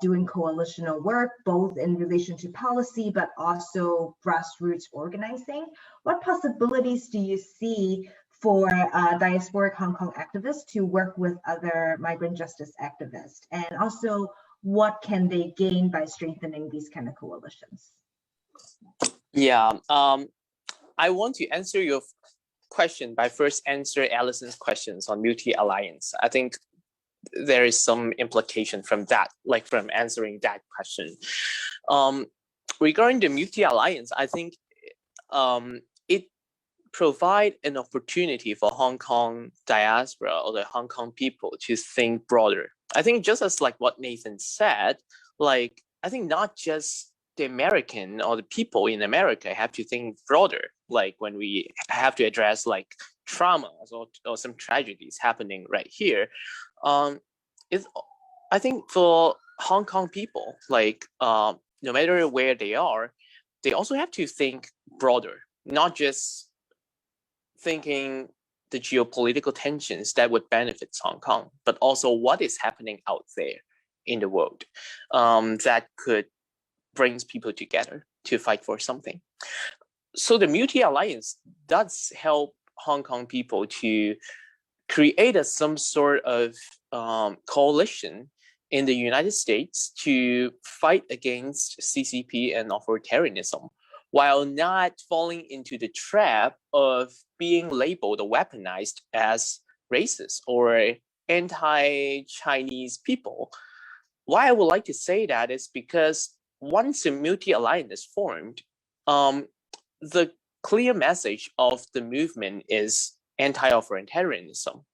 doing coalitional work, both in relation to policy, but also grassroots organizing, what possibilities do you see for diasporic Hong Kong activists to work with other migrant justice activists? And also, what can they gain by strengthening these kind of coalitions? Yeah, I want to answer your question by first answer Allison's questions on multi-alliance. I think there is some implication from that, like from answering that question. Regarding the multi-alliance, I think it provides an opportunity for Hong Kong diaspora or the Hong Kong people to think broader. I think just as like what Nathan said, like, I think not just the American or the people in America have to think broader, like when we have to address like traumas or some tragedies happening right here. I think for Hong Kong people, like no matter where they are, they also have to think broader, not just thinking the geopolitical tensions that would benefit Hong Kong, but also what is happening out there in the world that could bring people together to fight for something. So the multi-alliance does help Hong Kong people to create some sort of coalition in the United States to fight against CCP and authoritarianism, while not falling into the trap of being labeled or weaponized as racist or anti-Chinese people. Why I would like to say that is because once a multi-alliance is formed, the clear message of the movement is anti-authoritarianism.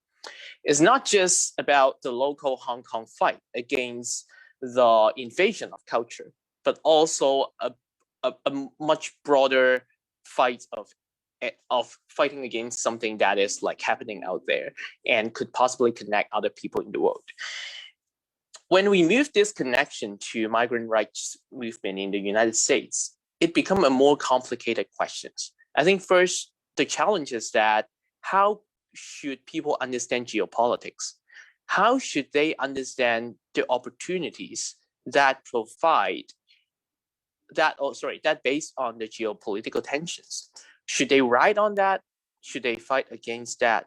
It's not just about the local Hong Kong fight against the invasion of culture, but also a much broader fight of fighting against something that is like happening out there and could possibly connect other people in the world. When we move this connection to migrant rights movement in the United States, it becomes a more complicated question. I think first, the challenge is that how should people understand geopolitics? How should they understand the opportunities that that based on the geopolitical tensions? Should they ride on that? should they fight against that?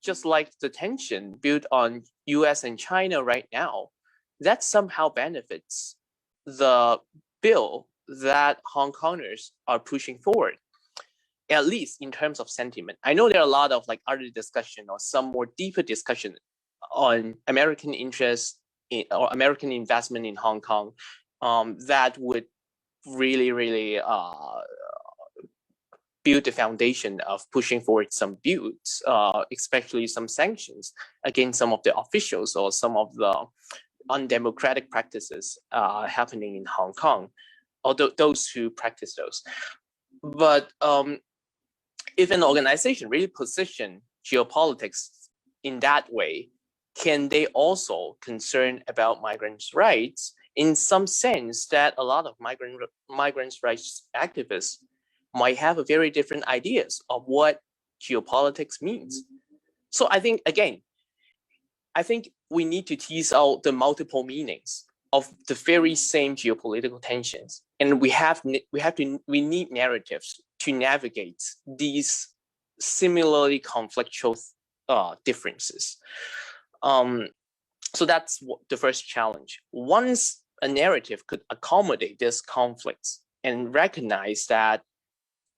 Just like the tension built on US and China right now, that somehow benefits the bill that Hong Kongers are pushing forward, at least in terms of sentiment. I know there are a lot of other discussion or some more deeper discussion on American interest or American investment in Hong Kong that would really build the foundation of pushing forward some bills, especially some sanctions against some of the officials or some of the undemocratic practices happening in Hong Kong, or those who practice those. But if an organization really position geopolitics in that way, can they also concern about migrants' rights in some sense that a lot of migrants' rights activists might have a very different ideas of what geopolitics means? So I think, again, we need to tease out the multiple meanings of the very same geopolitical tensions, and we need narratives to navigate these similarly conflictual differences. So that's the first challenge. Once a narrative could accommodate these conflicts and recognize that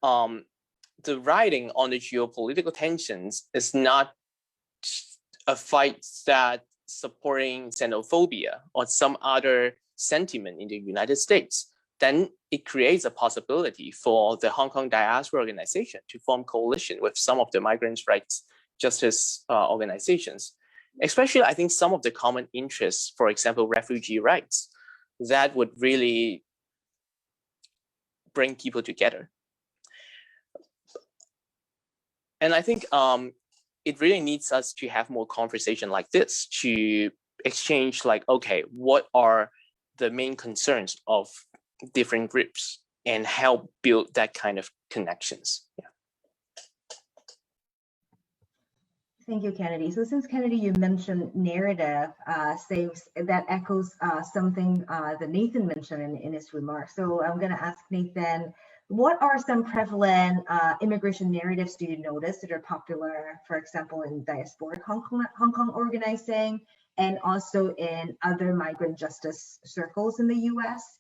the writing on the geopolitical tensions is not a fight that supporting xenophobia or some other sentiment in the United States, then it creates a possibility for the Hong Kong Diaspora Organization to form coalition with some of the migrants' rights justice organizations, especially I think some of the common interests, for example, refugee rights, that would really bring people together. And I think it really needs us to have more conversation like this to exchange okay, what are the main concerns of different groups and help build that kind of connections. Yeah. Thank you, Kennedy. So since Kennedy, you mentioned narrative, that echoes something that Nathan mentioned in his remarks. So I'm going to ask Nathan, what are some prevalent immigration narratives do you notice that are popular, for example, in diasporic Hong Kong organizing and also in other migrant justice circles in the US?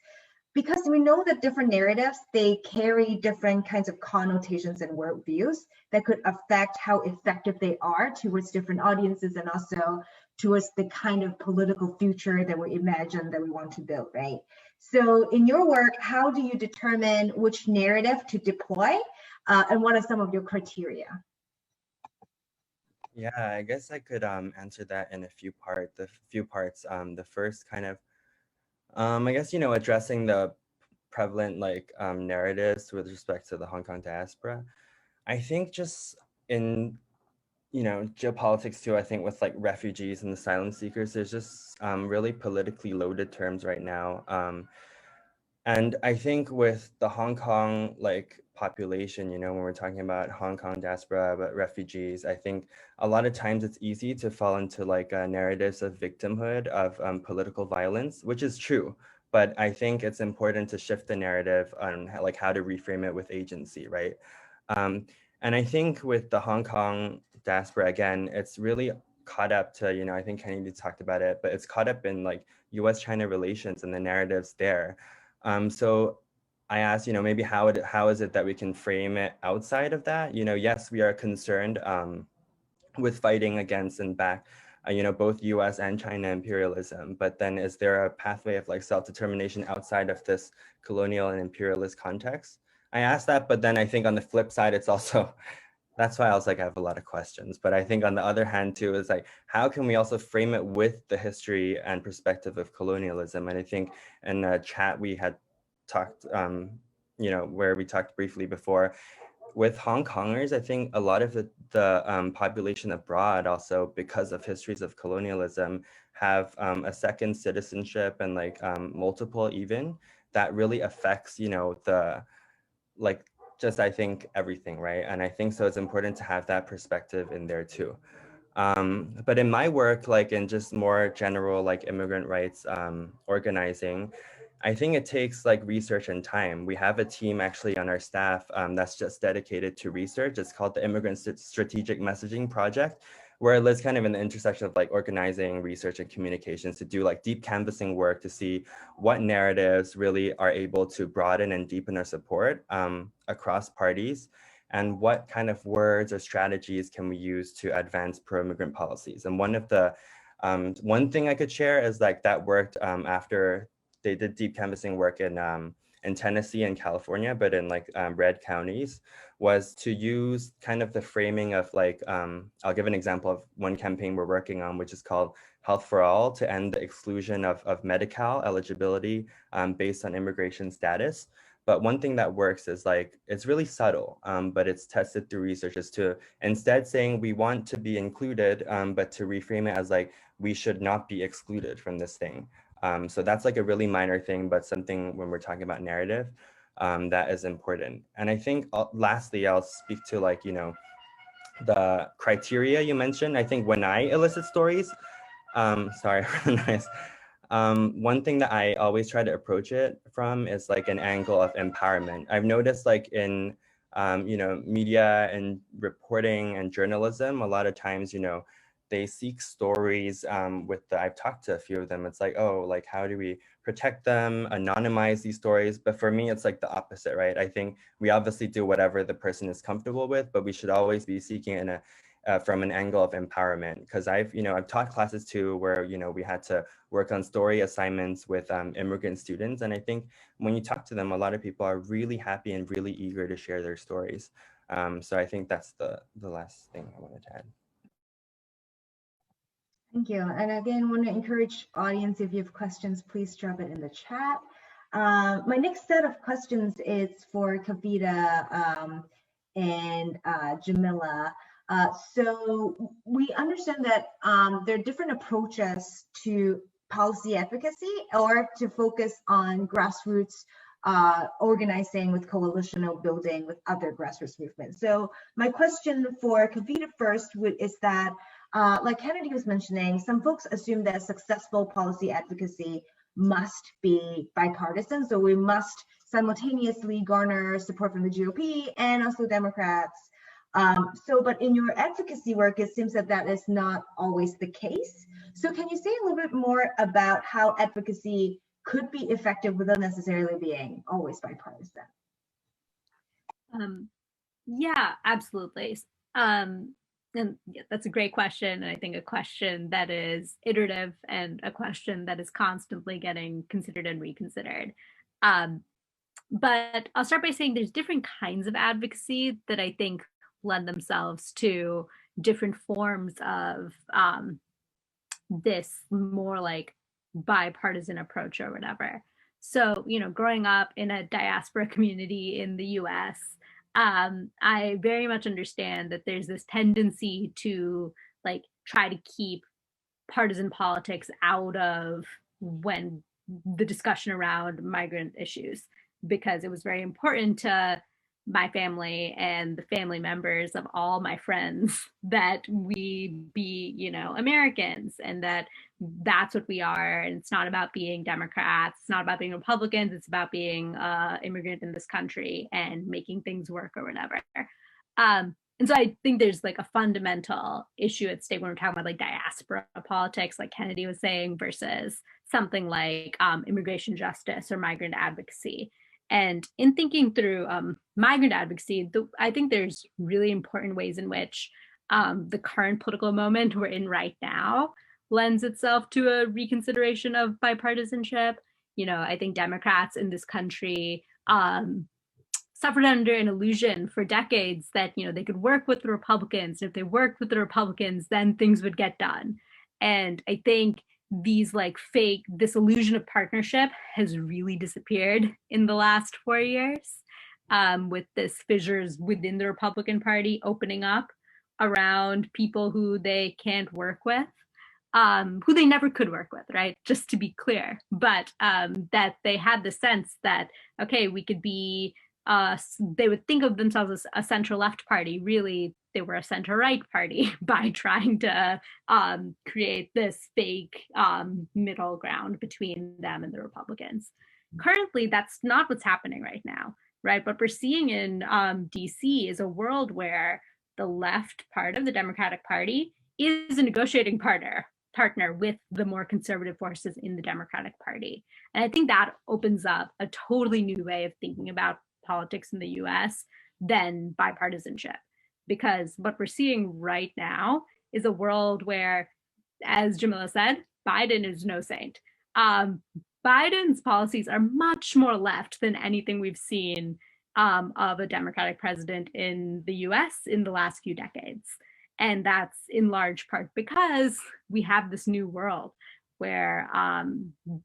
Because we know that different narratives, they carry different kinds of connotations and worldviews that could affect how effective they are towards different audiences and also towards the kind of political future that we imagine that we want to build, right? So in your work, how do you determine which narrative to deploy and what are some of your criteria? Yeah, I guess I could answer that in a few parts. The first kind of, I guess, addressing the prevalent narratives with respect to the Hong Kong diaspora. I think just in, geopolitics too, I think with refugees and the asylum seekers, there's just really politically loaded terms right now. And I think with the Hong Kong population, when we're talking about Hong Kong diaspora, but refugees, I think a lot of times it's easy to fall into narratives of victimhood of political violence, which is true. But I think it's important to shift the narrative on how to reframe it with agency, right? And I think with the Hong Kong diaspora, again, it's really caught up to, I think Kennedy talked about it, but it's caught up in US-China relations and the narratives there. So I asked, maybe how is it that we can frame it outside of that? Yes, we are concerned with fighting against and back both US and China imperialism, but then is there a pathway of self-determination outside of this colonial and imperialist context? I asked that, but then I think on the flip side, it's also, that's why I was I have a lot of questions. But I think on the other hand too, is how can we also frame it with the history and perspective of colonialism? And I think in a chat we had talked, where we talked briefly before, with Hong Kongers, I think a lot of the population abroad also, because of histories of colonialism, have a second citizenship and multiple even, that really affects, the just I think everything, right? And I think so it's important to have that perspective in there too. But in my work, in just more general immigrant rights organizing, I think it takes like research and time. We have a team actually on our staff that's just dedicated to research. It's called the Immigrant Strategic Messaging Project, where it lives kind of in the intersection of like organizing, research, and communications to do like deep canvassing work to see what narratives really are able to broaden and deepen our support across parties, and what kind of words or strategies can we use to advance pro-immigrant policies. And one of the one thing I could share is like that worked after they did deep canvassing work in Tennessee and California, but in like red counties, was to use kind of the framing of like, I'll give an example of one campaign we're working on, which is called Health for All, to end the exclusion of Medi-Cal eligibility based on immigration status. But one thing that works is like, it's really subtle, but it's tested through research, is to instead saying we want to be included, but to reframe it as like, we should not be excluded from this thing. So that's like a really minor thing, but something when we're talking about narrative that is important. And I think lastly, I'll speak to like, you know, the criteria you mentioned. I think when I elicit stories, sorry for the noise. One thing that I always try to approach it from is like an angle of empowerment. I've noticed like in, you know, media and reporting and journalism, a lot of times, you know, they seek stories with I've talked to a few of them. It's like, oh, like, how do we protect them, anonymize these stories? But for me, it's like the opposite, right? I think we obviously do whatever the person is comfortable with, but we should always be seeking in a from an angle of empowerment. Because I've taught classes too where, you know, we had to work on story assignments with immigrant students. And I think when you talk to them, a lot of people are really happy and really eager to share their stories. So I think that's the last thing I wanted to add. Thank you. And again, I want to encourage audience, if you have questions, please drop it in the chat. My next set of questions is for Kavita and Jamila. So we understand that there are different approaches to policy advocacy, or to focus on grassroots organizing with coalitional building with other grassroots movements. So my question for Kavita first is that, like Kennedy was mentioning, some folks assume that successful policy advocacy must be bipartisan. So we must simultaneously garner support from the GOP and also Democrats. But in your advocacy work, it seems that that is not always the case. So can you say a little bit more about how advocacy could be effective without necessarily being always bipartisan? Yeah, absolutely. And yeah, that's a great question. And I think a question that is iterative and a question that is constantly getting considered and reconsidered. But I'll start by saying there's different kinds of advocacy that I think lend themselves to different forms of this more like bipartisan approach or whatever. So, you know, growing up in a diaspora community in the US, I very much understand that there's this tendency to like try to keep partisan politics out of when the discussion around migrant issues, because it was very important to my family and the family members of all my friends that we be, you know, Americans, and that's what we are. And it's not about being Democrats, it's not about being Republicans, it's about being immigrant in this country and making things work or whatever. And so I think there's like a fundamental issue at stake when we're talking about like diaspora politics, like Kennedy was saying, versus something like immigration justice or migrant advocacy. And in thinking through migrant advocacy, I think there's really important ways in which the current political moment we're in right now lends itself to a reconsideration of bipartisanship. You know, I think Democrats in this country suffered under an illusion for decades that, you know, they could work with the Republicans. If they worked with the Republicans, then things would get done. And I think this illusion of partnership has really disappeared in the last 4 years, with this fissures within the Republican Party opening up around people who they can't work with, who they never could work with, right? Just to be clear, but that they had the sense that, okay, we could be, they would think of themselves as a center-left party. Really, they were a center-right party by trying to create this fake middle ground between them and the Republicans. currently that's not what's happening right now, right? What we're seeing in DC is a world where the left part of the Democratic Party is a negotiating partner with the more conservative forces in the Democratic Party. And I think that opens up a totally new way of thinking about politics in the US than bipartisanship. Because what we're seeing right now is a world where, as Jamila said, Biden is no saint. Biden's policies are much more left than anything we've seen of a Democratic president in the US in the last few decades. And that's in large part because we have this new world where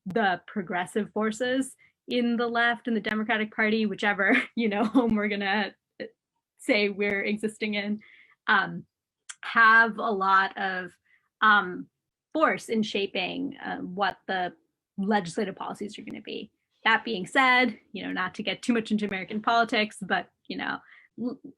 the progressive forces in the left and the Democratic Party, whichever home we're gonna say we're existing in, have a lot of force in shaping what the legislative policies are going to be. That being said, not to get too much into American politics, but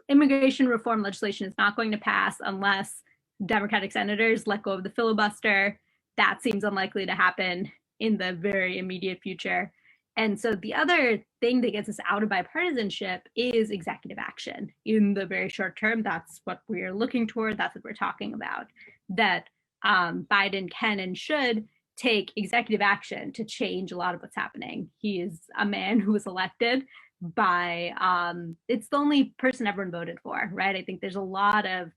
immigration reform legislation is not going to pass unless Democratic senators let go of the filibuster. That seems unlikely to happen in the very immediate future. And so the other thing that gets us out of bipartisanship is executive action. In the very short term, that's what we're looking toward. That's what we're talking about, that Biden can and should take executive action to change a lot of what's happening. He is a man who was elected by, it's the only person everyone voted for, right? I think there's a lot of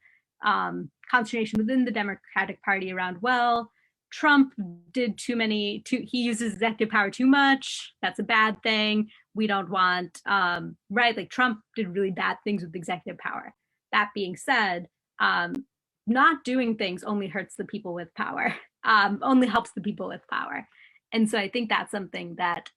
consternation within the Democratic Party around, well, Trump did he uses executive power too much. That's a bad thing. We don't want, right? Like Trump did really bad things with executive power. That being said, not doing things only hurts the people with power, only helps the people with power. And so I think that's something that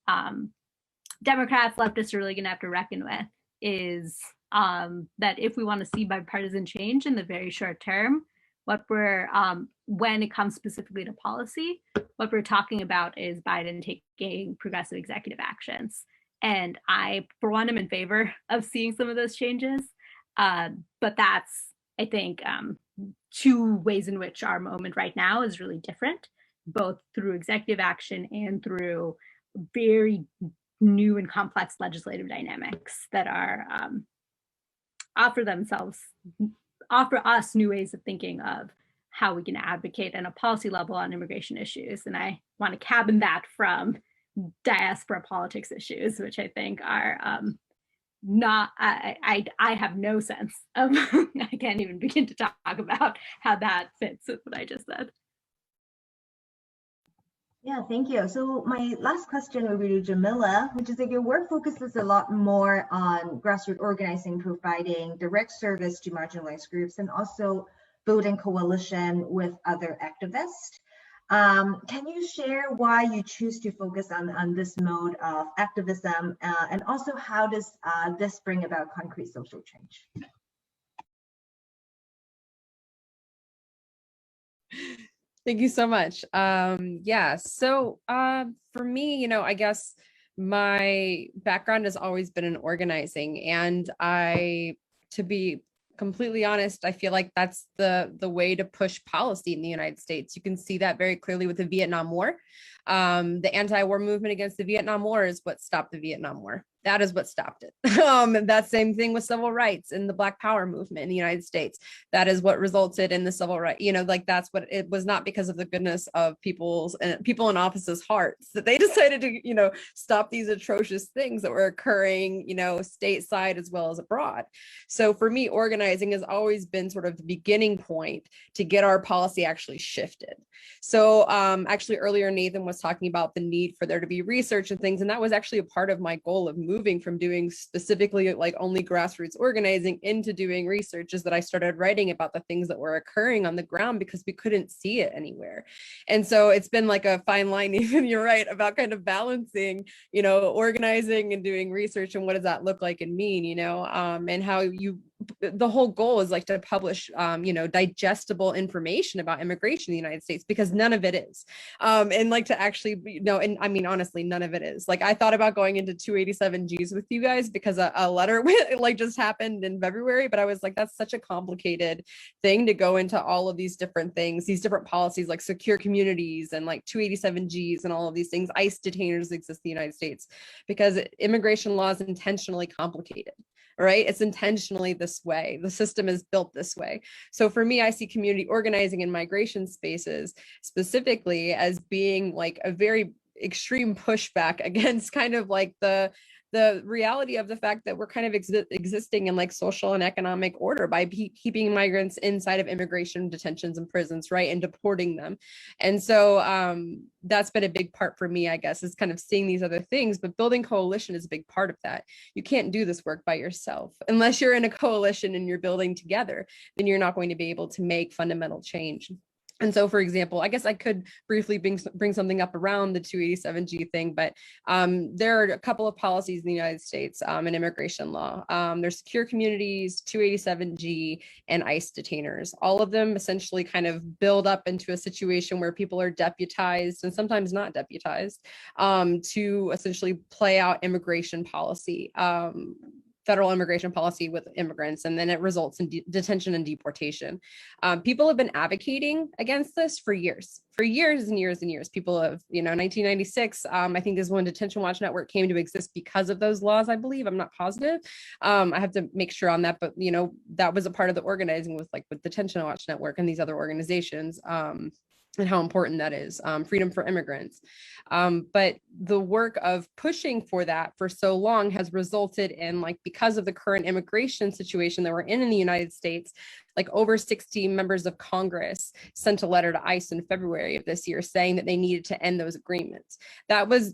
Democrats, leftists are really gonna have to reckon with, is that if we wanna see bipartisan change in the very short term, what we're, when it comes specifically to policy, what we're talking about is Biden taking progressive executive actions. And I, for one, am in favor of seeing some of those changes. But that's, I think, two ways in which our moment right now is really different, both through executive action and through very new and complex legislative dynamics that are offer us new ways of thinking of how we can advocate on a policy level on immigration issues. And I want to cabin that from diaspora politics issues, which I think are not, I have no sense of, I can't even begin to talk about how that fits with what I just said. Yeah, thank you. So my last question will be to Jamila, which is like your work focuses a lot more on grassroots organizing, providing direct service to marginalized groups, and also building coalition with other activists. Can you share why you choose to focus on this mode of activism, and also how does this bring about concrete social change? Thank you so much. Yeah, so for me, I guess my background has always been in organizing, and to be completely honest, I feel like that's the way to push policy in the United States. You can see that very clearly with the Vietnam War. The anti-war movement against the Vietnam War is what stopped the Vietnam War. That is what stopped it. That same thing with civil rights and the Black Power movement in the United States. That is what resulted in the civil rights. Like that's what it was, not because of the goodness of people in office's hearts that they decided to, stop these atrocious things that were occurring, stateside as well as abroad. So for me, organizing has always been sort of the beginning point to get our policy actually shifted. So actually earlier, Nathan was talking about the need for there to be research and things. And that was actually a part of my goal of moving from doing specifically like only grassroots organizing into doing research, is that I started writing about the things that were occurring on the ground because we couldn't see it anywhere. And so it's been like a fine line, even you're right, about kind of balancing, organizing and doing research, and what does that look like and mean, and how you the whole goal is like to publish, digestible information about immigration in the United States, because none of it is. And like to actually, and I mean, honestly, none of it is. Like, I thought about going into 287Gs with you guys because a letter like just happened in February, but I was like, that's such a complicated thing to go into all of these different things, these different policies, like secure communities and like 287Gs and all of these things. ICE detainers exist in the United States because immigration law is intentionally complicated. Right? It's intentionally this way. The system is built this way. So for me, I see community organizing in migration spaces specifically as being like a very extreme pushback against kind of like the reality of the fact that we're kind of existing in like social and economic order by keeping migrants inside of immigration detentions and prisons, right, and deporting them. And so that's been a big part for me, I guess, is kind of seeing these other things, but building coalition is a big part of that. You can't do this work by yourself. Unless you're in a coalition and you're building together, then you're not going to be able to make fundamental change. And so, for example, I guess I could briefly bring something up around the 287G thing, but there are a couple of policies in the United States in immigration law. There's secure communities, 287G, and ICE detainers. All of them essentially kind of build up into a situation where people are deputized and sometimes not deputized to essentially play out immigration policy. Federal immigration policy with immigrants, and then it results in detention and deportation. People have been advocating against this for years and years and years. People have, 1996, I think is when Detention Watch Network came to exist because of those laws, I believe. I'm not positive. I have to make sure on that, but that was a part of the organizing with Detention Watch Network and these other organizations. And how important that is, freedom for immigrants. But the work of pushing for that for so long has resulted in, because of the current immigration situation that we're in the United States, over 60 members of Congress sent a letter to ICE in February of this year saying that they needed to end those agreements. That was,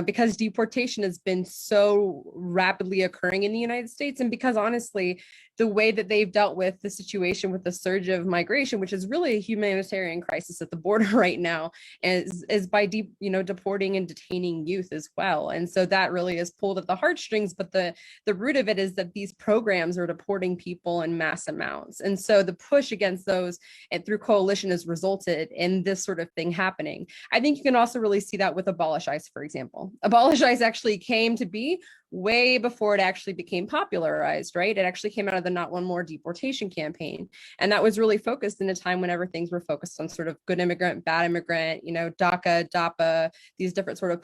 because deportation has been so rapidly occurring in the United States, and because honestly, the way that they've dealt with the situation with the surge of migration, which is really a humanitarian crisis at the border right now, is by deporting and detaining youth as well. And so that really is pulled at the heartstrings, but the root of it is that these programs are deporting people in mass amounts. And so the push against those and through coalition has resulted in this sort of thing happening. I think you can also really see that with Abolish ICE, for example. Abolish ICE actually came to be way before it actually became popularized, right? It actually came out of the Not One More deportation campaign. And that was really focused in a time whenever things were focused on sort of good immigrant, bad immigrant, DACA, DAPA, these different sort of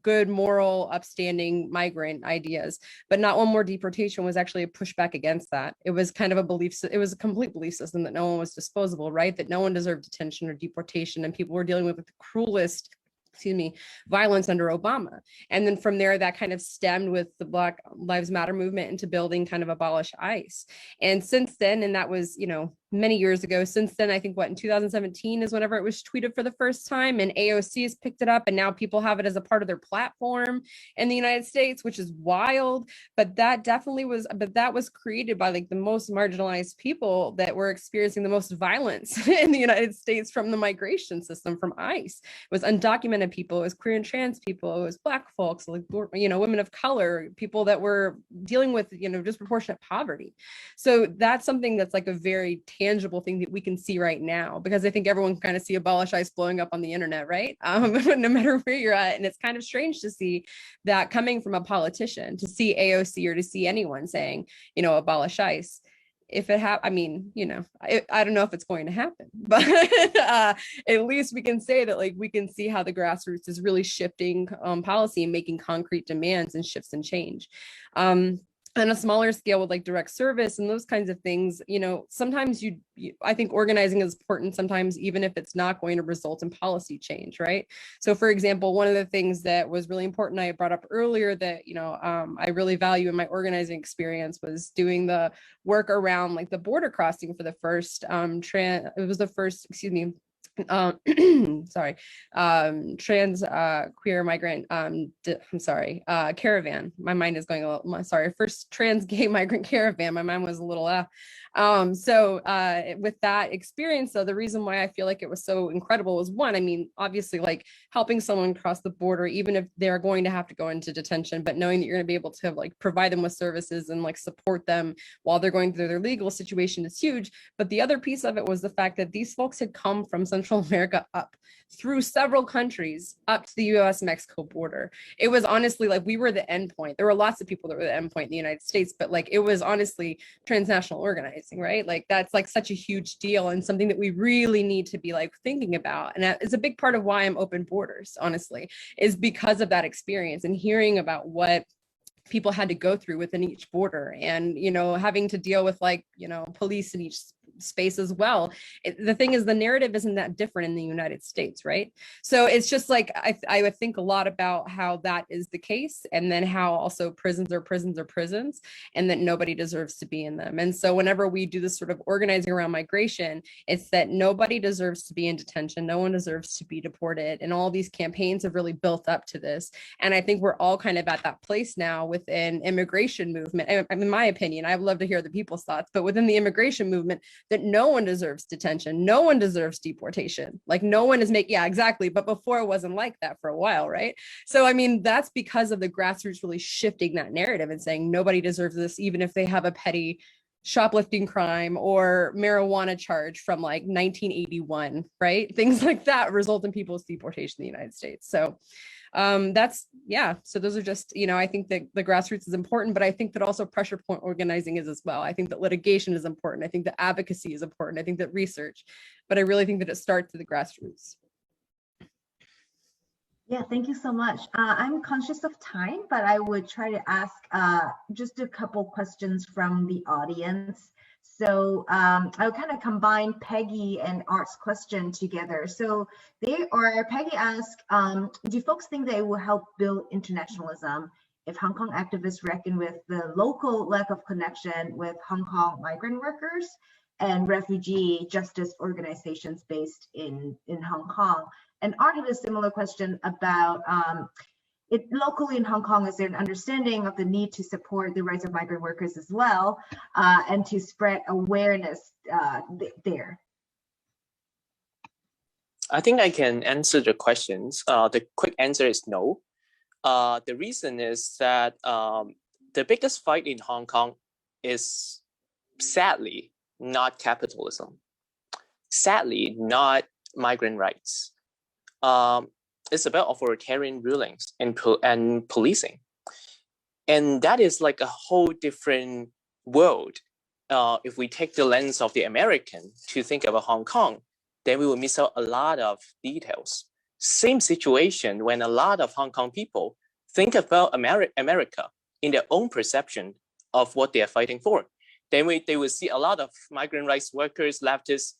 good, moral, upstanding migrant ideas. But Not One More deportation was actually a pushback against that. It was kind of it was a complete belief system that no one was disposable, right? That no one deserved detention or deportation, and people were dealing with the cruelest violence under Obama. And then from there, that kind of stemmed with the Black Lives Matter movement into building kind of Abolish ICE. And since then, and that was, many years ago, since then, I think in 2017 is whenever it was tweeted for the first time, and AOC has picked it up, and now people have it as a part of their platform in the United States, which is wild. But that was created by the most marginalized people that were experiencing the most violence in the United States from the migration system, from ICE. It was undocumented people, it was queer and trans people, it was Black folks, women of color, people that were dealing with, disproportionate poverty. So that's something that's a very tangible thing that we can see right now, because I think everyone can kind of see Abolish ICE blowing up on the internet, right? No matter where you're at. And it's kind of strange to see that coming from a politician, to see AOC or to see anyone saying, Abolish ICE. If it I don't know if it's going to happen, but at least we can say that we can see how the grassroots is really shifting policy and making concrete demands and shifts and change. On a smaller scale with direct service and those kinds of things, sometimes I think organizing is important sometimes, even if it's not going to result in policy change, right? So for example, one of the things that was really important I brought up earlier that, I really value in my organizing experience was doing the work around the border crossing for the first sorry, trans queer migrant, caravan. My mind is going a little, sorry, first trans gay migrant caravan. My mind was a little, with that experience, though, the reason why I feel like it was so incredible was one, I mean, obviously like helping someone cross the border, even if they're going to have to go into detention, but knowing that you're gonna be able to like provide them with services and like support them while they're going through their legal situation is huge. But the other piece of it was the fact that these folks had come from Central America up through several countries up to the US-Mexico border. It was honestly like we were the end point. There were lots of people that were the end point in the United States, but like it was honestly transnational organizing, right? Like that's like such a huge deal and something that we really need to be like thinking about. And that is a big part of why I'm open borders, honestly, is because of that experience and hearing about what people had to go through within each border and, you know, having to deal with like, you know, police in each space as well. The thing is, the narrative isn't that different in the United States, right? So it's just like, I would think a lot about how that is the case, and then how also prisons are prisons are prisons, and that nobody deserves to be in them. And so whenever we do this sort of organizing around migration, it's that nobody deserves to be in detention, no one deserves to be deported, and all these campaigns have really built up to this. And I think we're all kind of at that place now within immigration movement. In my opinion, I'd love to hear the people's thoughts, but within the immigration movement, that no one deserves detention, no one deserves deportation. Like no one is making, yeah, exactly. But before it wasn't like that for a while, right? So, I mean, that's because of the grassroots really shifting that narrative and saying nobody deserves this, even if they have a petty shoplifting crime or marijuana charge from like 1981, right? Things like that result in people's deportation in the United States. So that's, yeah, so those are just, you know, I think that the grassroots is important, but I think that also pressure point organizing is as well. I think that litigation is important. I think that advocacy is important. I think that research, but I really think that it starts at the grassroots. Yeah, thank you so much. I'm conscious of time, but I would try to ask just a couple questions from the audience. So I'll kind of combine Peggy and Art's question together. So Peggy asked, do folks think they will help build internationalism if Hong Kong activists reckon with the local lack of connection with Hong Kong migrant workers and refugee justice organizations based in Hong Kong? And Art had a similar question about it locally in Hong Kong, is there an understanding of the need to support the rights of migrant workers as well, and to spread awareness there? I think I can answer the questions. The quick answer is no. The reason is that the biggest fight in Hong Kong is sadly not capitalism, sadly not migrant rights. It's about authoritarian rulings and policing. And that is like a whole different world. If we take the lens of the American to think about Hong Kong, then we will miss out a lot of details. Same situation when a lot of Hong Kong people think about America in their own perception of what they are fighting for. Then they will see a lot of migrant rights workers, leftists,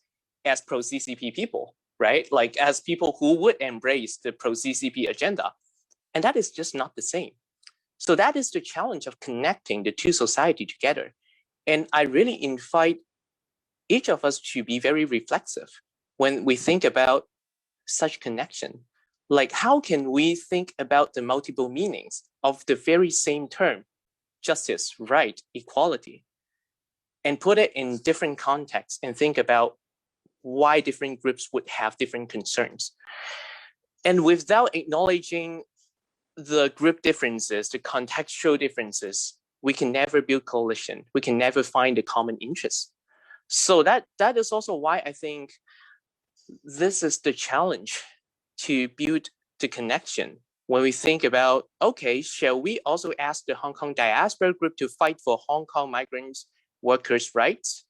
as pro-CCP people, right? Like as people who would embrace the pro-CCP agenda. And that is just not the same. So that is the challenge of connecting the two societies together. And I really invite each of us to be very reflexive when we think about such connection. Like how can we think about the multiple meanings of the very same term, justice, right, equality, and put it in different contexts and think about why different groups would have different concerns. And without acknowledging the group differences, the contextual differences, we can never build coalition. We can never find a common interest. So that is also why I think this is the challenge to build the connection. When we think about, okay, shall we also ask the Hong Kong diaspora group to fight for Hong Kong migrants workers' rights?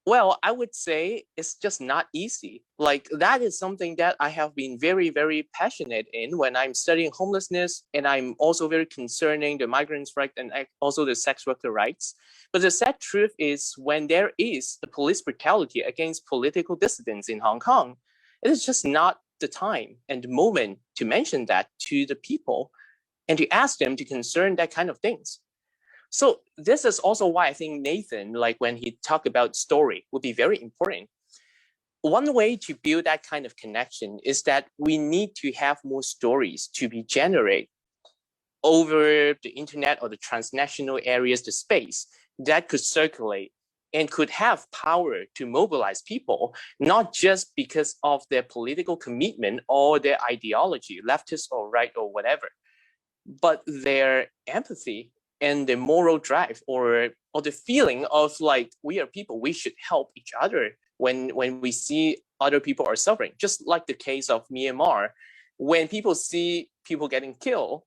Well, I would say it's just not easy. Like that is something that I have been very, very passionate in when I'm studying homelessness, and I'm also very concerning the migrants' rights and also the sex worker rights. But the sad truth is when there is the police brutality against political dissidents in Hong Kong, it is just not the time and the moment to mention that to the people and to ask them to concern that kind of things. So this is also why I think Nathan, like when he talked about story, would be very important. one way to build that kind of connection is that we need to have more stories to be generated over the internet or the transnational areas, the space that could circulate and could have power to mobilize people, not just because of their political commitment or their ideology, leftist or right or whatever, but their empathy and the moral drive or the feeling of like, we are people, we should help each other when we see other people are suffering. Just like the case of Myanmar, when people see people getting killed,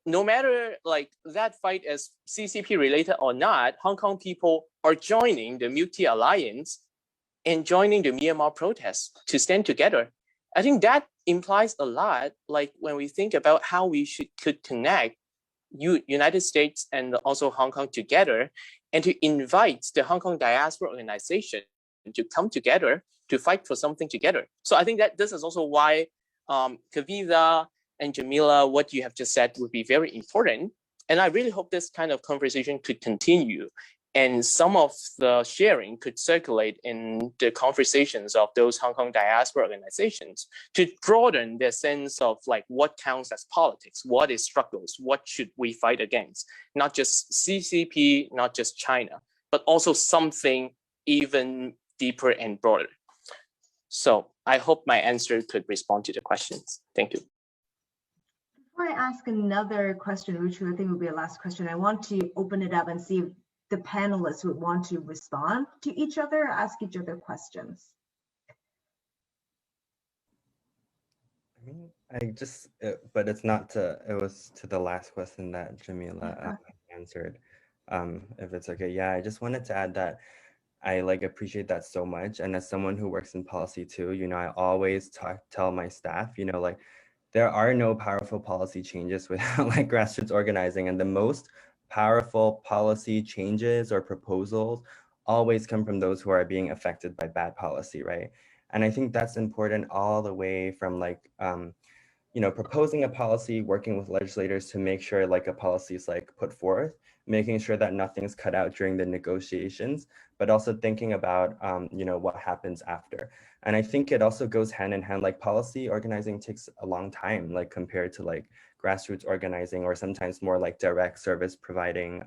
no matter like that fight is CCP related or not, Hong Kong people are joining the Multi Alliance and joining the Myanmar protests to stand together. I think that implies a lot, like when we think about how we could connect United States and also Hong Kong together, and to invite the Hong Kong diaspora organization to come together to fight for something together. So I think that this is also why Kavitha and Jamila, what you have just said would be very important. And I really hope this kind of conversation could continue, and some of the sharing could circulate in the conversations of those Hong Kong diaspora organizations to broaden their sense of like what counts as politics, what is struggles, what should we fight against, not just CCP, not just China, but also something even deeper and broader. So I hope my answer could respond to the questions. Thank you. Before I ask another question, which I think will be a last question, I want to open it up and see if the panelists would want to respond to each other, ask each other questions. I mean, but it's not to, it was to the last question that Jamila answered, if it's okay. Yeah, I just wanted to add that I like appreciate that so much. And as someone who works in policy too, you know, I always tell my staff, you know, like there are no powerful policy changes without like grassroots organizing, and the most powerful policy changes or proposals always come from those who are being affected by bad policy, right? And I think that's important all the way from like, you know, proposing a policy, working with legislators to make sure like a policy is like put forth, making sure that nothing's cut out during the negotiations, but also thinking about, you know, what happens after. And I think it also goes hand in hand, like policy organizing takes a long time, like compared to like grassroots organizing or sometimes more like direct service providing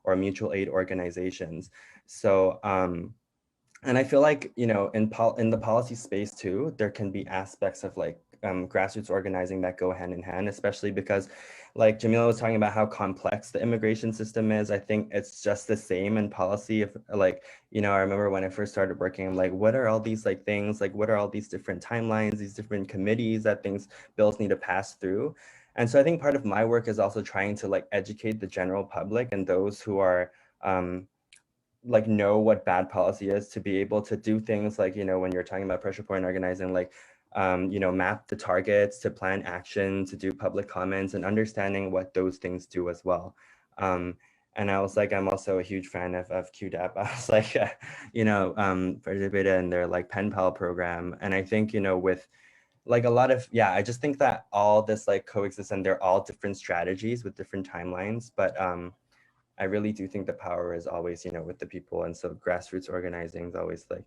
or mutual aid organizations. So, and I feel like, you know, in the policy space too, there can be aspects of like grassroots organizing that go hand in hand, especially because like Jamila was talking about how complex the immigration system is. I think it's just the same in policy. If like, you know, I remember when I first started working, I'm like, what are all these like things? Like, what are all these different timelines, these different committees that bills need to pass through? And so I think part of my work is also trying to like educate the general public and those who are like know what bad policy is, to be able to do things like, you know, when you're talking about pressure point organizing, like, you know, map the targets, to plan action, to do public comments, and understanding what those things do as well. And I was like, I'm also a huge fan of QDEP. I was like, you know, participated in their like pen pal program. And I think, you know, with like a lot of, yeah, I just think that all this like coexists, and they're all different strategies with different timelines. But I really do think the power is always, you know, with the people. And so grassroots organizing is always like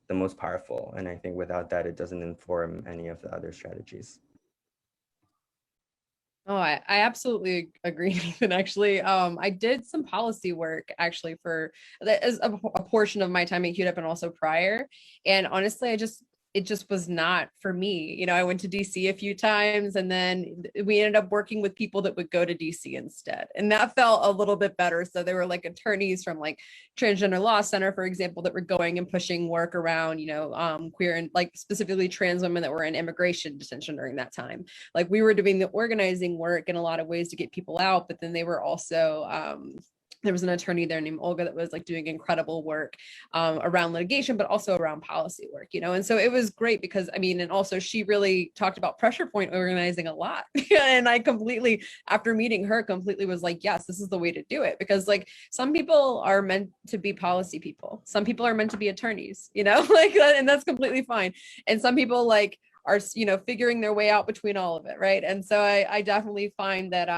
the most powerful. And I think without that, it doesn't inform any of the other strategies. Oh, I absolutely agree, Nathan. Actually, I did some policy work actually for as a portion of my time at QDEP and also prior. And honestly, it just was not for me. You know, I went to DC a few times, and then we ended up working with people that would go to DC instead. And that felt a little bit better. So there were like attorneys from like Transgender Law Center, for example, that were going and pushing work around, you know, queer and like specifically trans women that were in immigration detention during that time. Like we were doing the organizing work in a lot of ways to get people out, but then they were also, there was an attorney there named Olga that was like doing incredible work around litigation, but also around policy work, you know? And so it was great because, I mean, and also she really talked about pressure point organizing a lot. And I completely, after meeting her, completely was like, yes, this is the way to do it. Because like some people are meant to be policy people. Some people are meant to be attorneys, you know, like, and that's completely fine. And some people like are, figuring their way out between all of it, right? And so I definitely find that,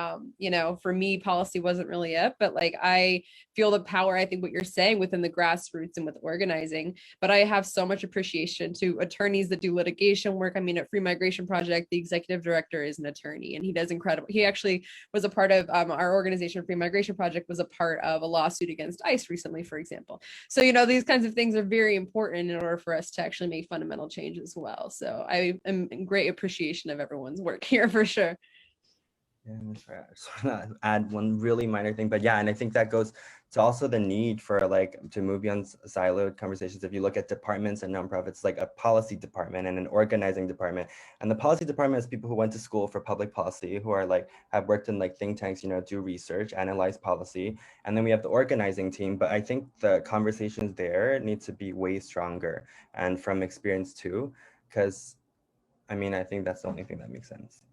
for me, policy wasn't really it, but like I feel the power, I think what you're saying within the grassroots and with organizing, but I have so much appreciation to attorneys that do litigation work. I mean, at Free Migration Project, the executive director is an attorney and he does incredible. He actually was a part of our organization, Free Migration Project, was a part of a lawsuit against ICE recently, for example. So, these kinds of things are very important in order for us to actually make fundamental change as well. So I am in great appreciation of everyone's work here for sure. Yeah, that's right. I just want to add one really minor thing, but yeah, and I think that goes to also the need for to move beyond siloed conversations. If you look at departments and nonprofits, like a policy department and an organizing department, and the policy department is people who went to school for public policy, who are have worked in think tanks, do research, analyze policy, and then we have the organizing team. But I think the conversations there need to be way stronger, and from experience too, because I mean, I think that's the only thing that makes sense.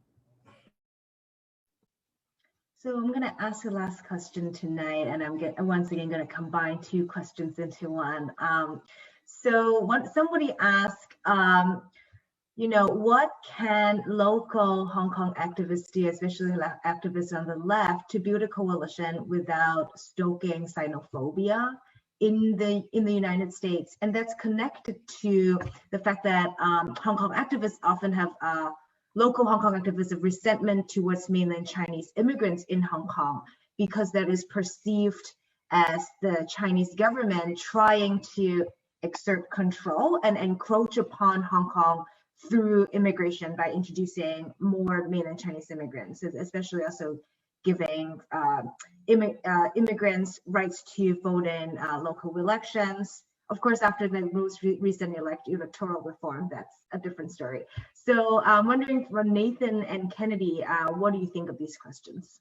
So I'm going to ask the last question tonight, and I'm once again going to combine two questions into one. Somebody asked, what can local Hong Kong activists do, especially activists on the left, to build a coalition without stoking xenophobia in the United States? And that's connected to the fact that Hong Kong activists often have local Hong Kong activists of resentment towards mainland Chinese immigrants in Hong Kong, because that is perceived as the Chinese government trying to exert control and encroach upon Hong Kong through immigration by introducing more mainland Chinese immigrants, especially also giving immigrants rights to vote in local elections. Of course, after the most recent electoral reform, that's a different story. So I'm wondering from Nathan and Kennedy, what do you think of these questions?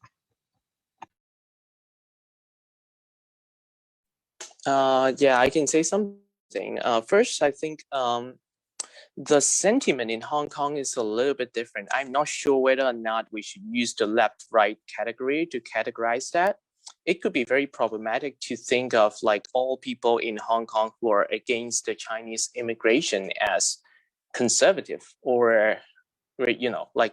Yeah, I can say something. First, I think the sentiment in Hong Kong is a little bit different. I'm not sure whether or not we should use the left-right category to categorize that. It could be very problematic to think of all people in Hong Kong who are against the Chinese immigration as conservative, or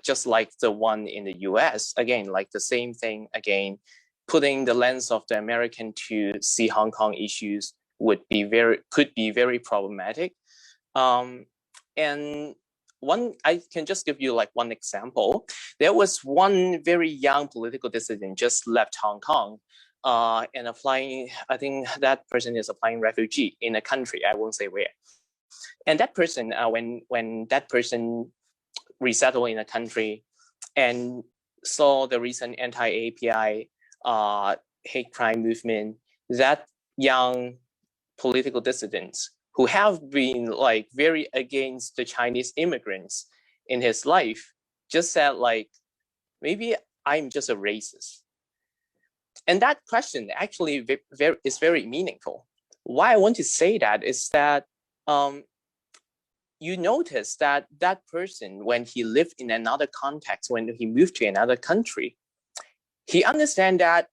just like the one in the US. Again, the same thing again, putting the lens of the American to see Hong Kong issues could be very problematic. And I can just give you one example. There was one very young political dissident just left Hong Kong and applying, I think that person is applying refugee in a country, I won't say where. And that person, when that person resettled in a country and saw the recent anti-API hate crime movement, that young political dissidents who have been very against the Chinese immigrants in his life just said maybe I'm just a racist. And that question actually is very meaningful. Why I want to say that is that you notice that that person, when he lived in another context, when he moved to another country, he understands that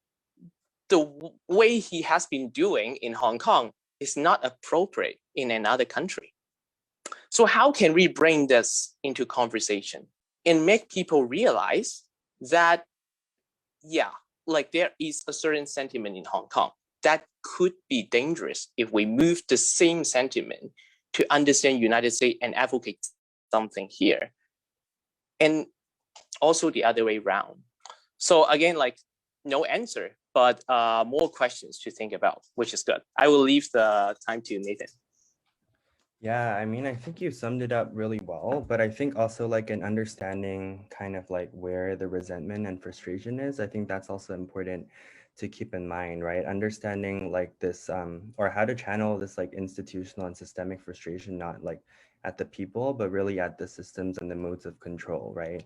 the way he has been doing in Hong Kong is not appropriate in another country. So how can we bring this into conversation and make people realize that, yeah, there is a certain sentiment in Hong Kong that could be dangerous if we move the same sentiment to understand United States and advocate something here. And also the other way around. So again, no answer, but more questions to think about, which is good. I will leave the time to Nathan. Yeah, I mean, I think you summed it up really well, but I think also an understanding kind of where the resentment and frustration is. I think that's also important to keep in mind, right? Understanding this or how to channel this institutional and systemic frustration, not at the people, but really at the systems and the modes of control, right?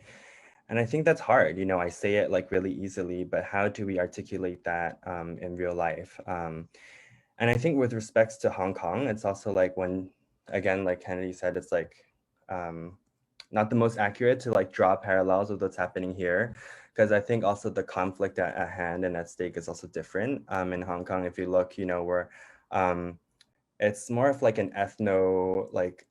And I think that's hard. I say it really easily, but how do we articulate that in real life? And I think with respects to Hong Kong, it's also when, again, like Kennedy said, it's not the most accurate to draw parallels with what's happening here, because I think also the conflict at hand and at stake is also different. In Hong Kong, if you look, we're it's more of like an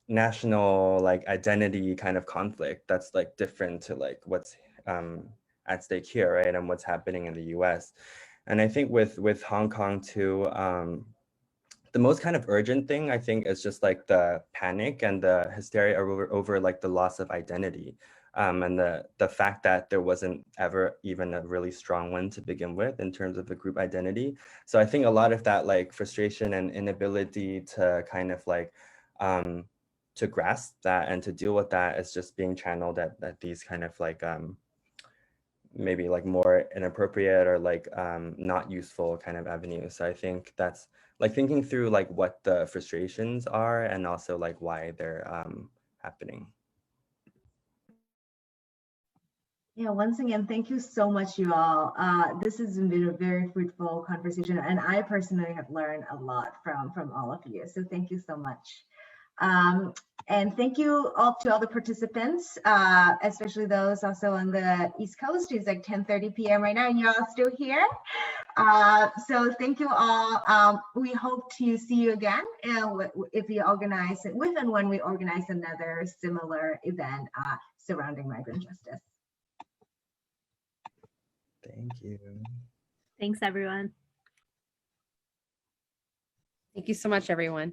national identity kind of conflict that's like different to like what's at stake here, right? And what's happening in the US. And I think with Hong Kong too, the most kind of urgent thing, I think, is just like the panic and the hysteria over like the loss of identity. And the fact that there wasn't ever even a really strong one to begin with in terms of the group identity. So I think a lot of that like frustration and inability to kind of like to grasp that and to deal with that is just being channeled at these kind of like maybe like more inappropriate or like not useful kind of avenues. So I think that's like thinking through like what the frustrations are and also like why they're happening. Yeah, once again, thank you so much, you all. This has been a very fruitful conversation, and I personally have learned a lot from all of you. So thank you so much. And thank you all to all the participants, especially those also on the East Coast. It's like 10:30 p.m. right now, and you're all still here. So thank you all. We hope to see you again if we organize it with and when we organize another similar event surrounding migrant justice. Thank you. Thanks, everyone. Thank you so much, everyone.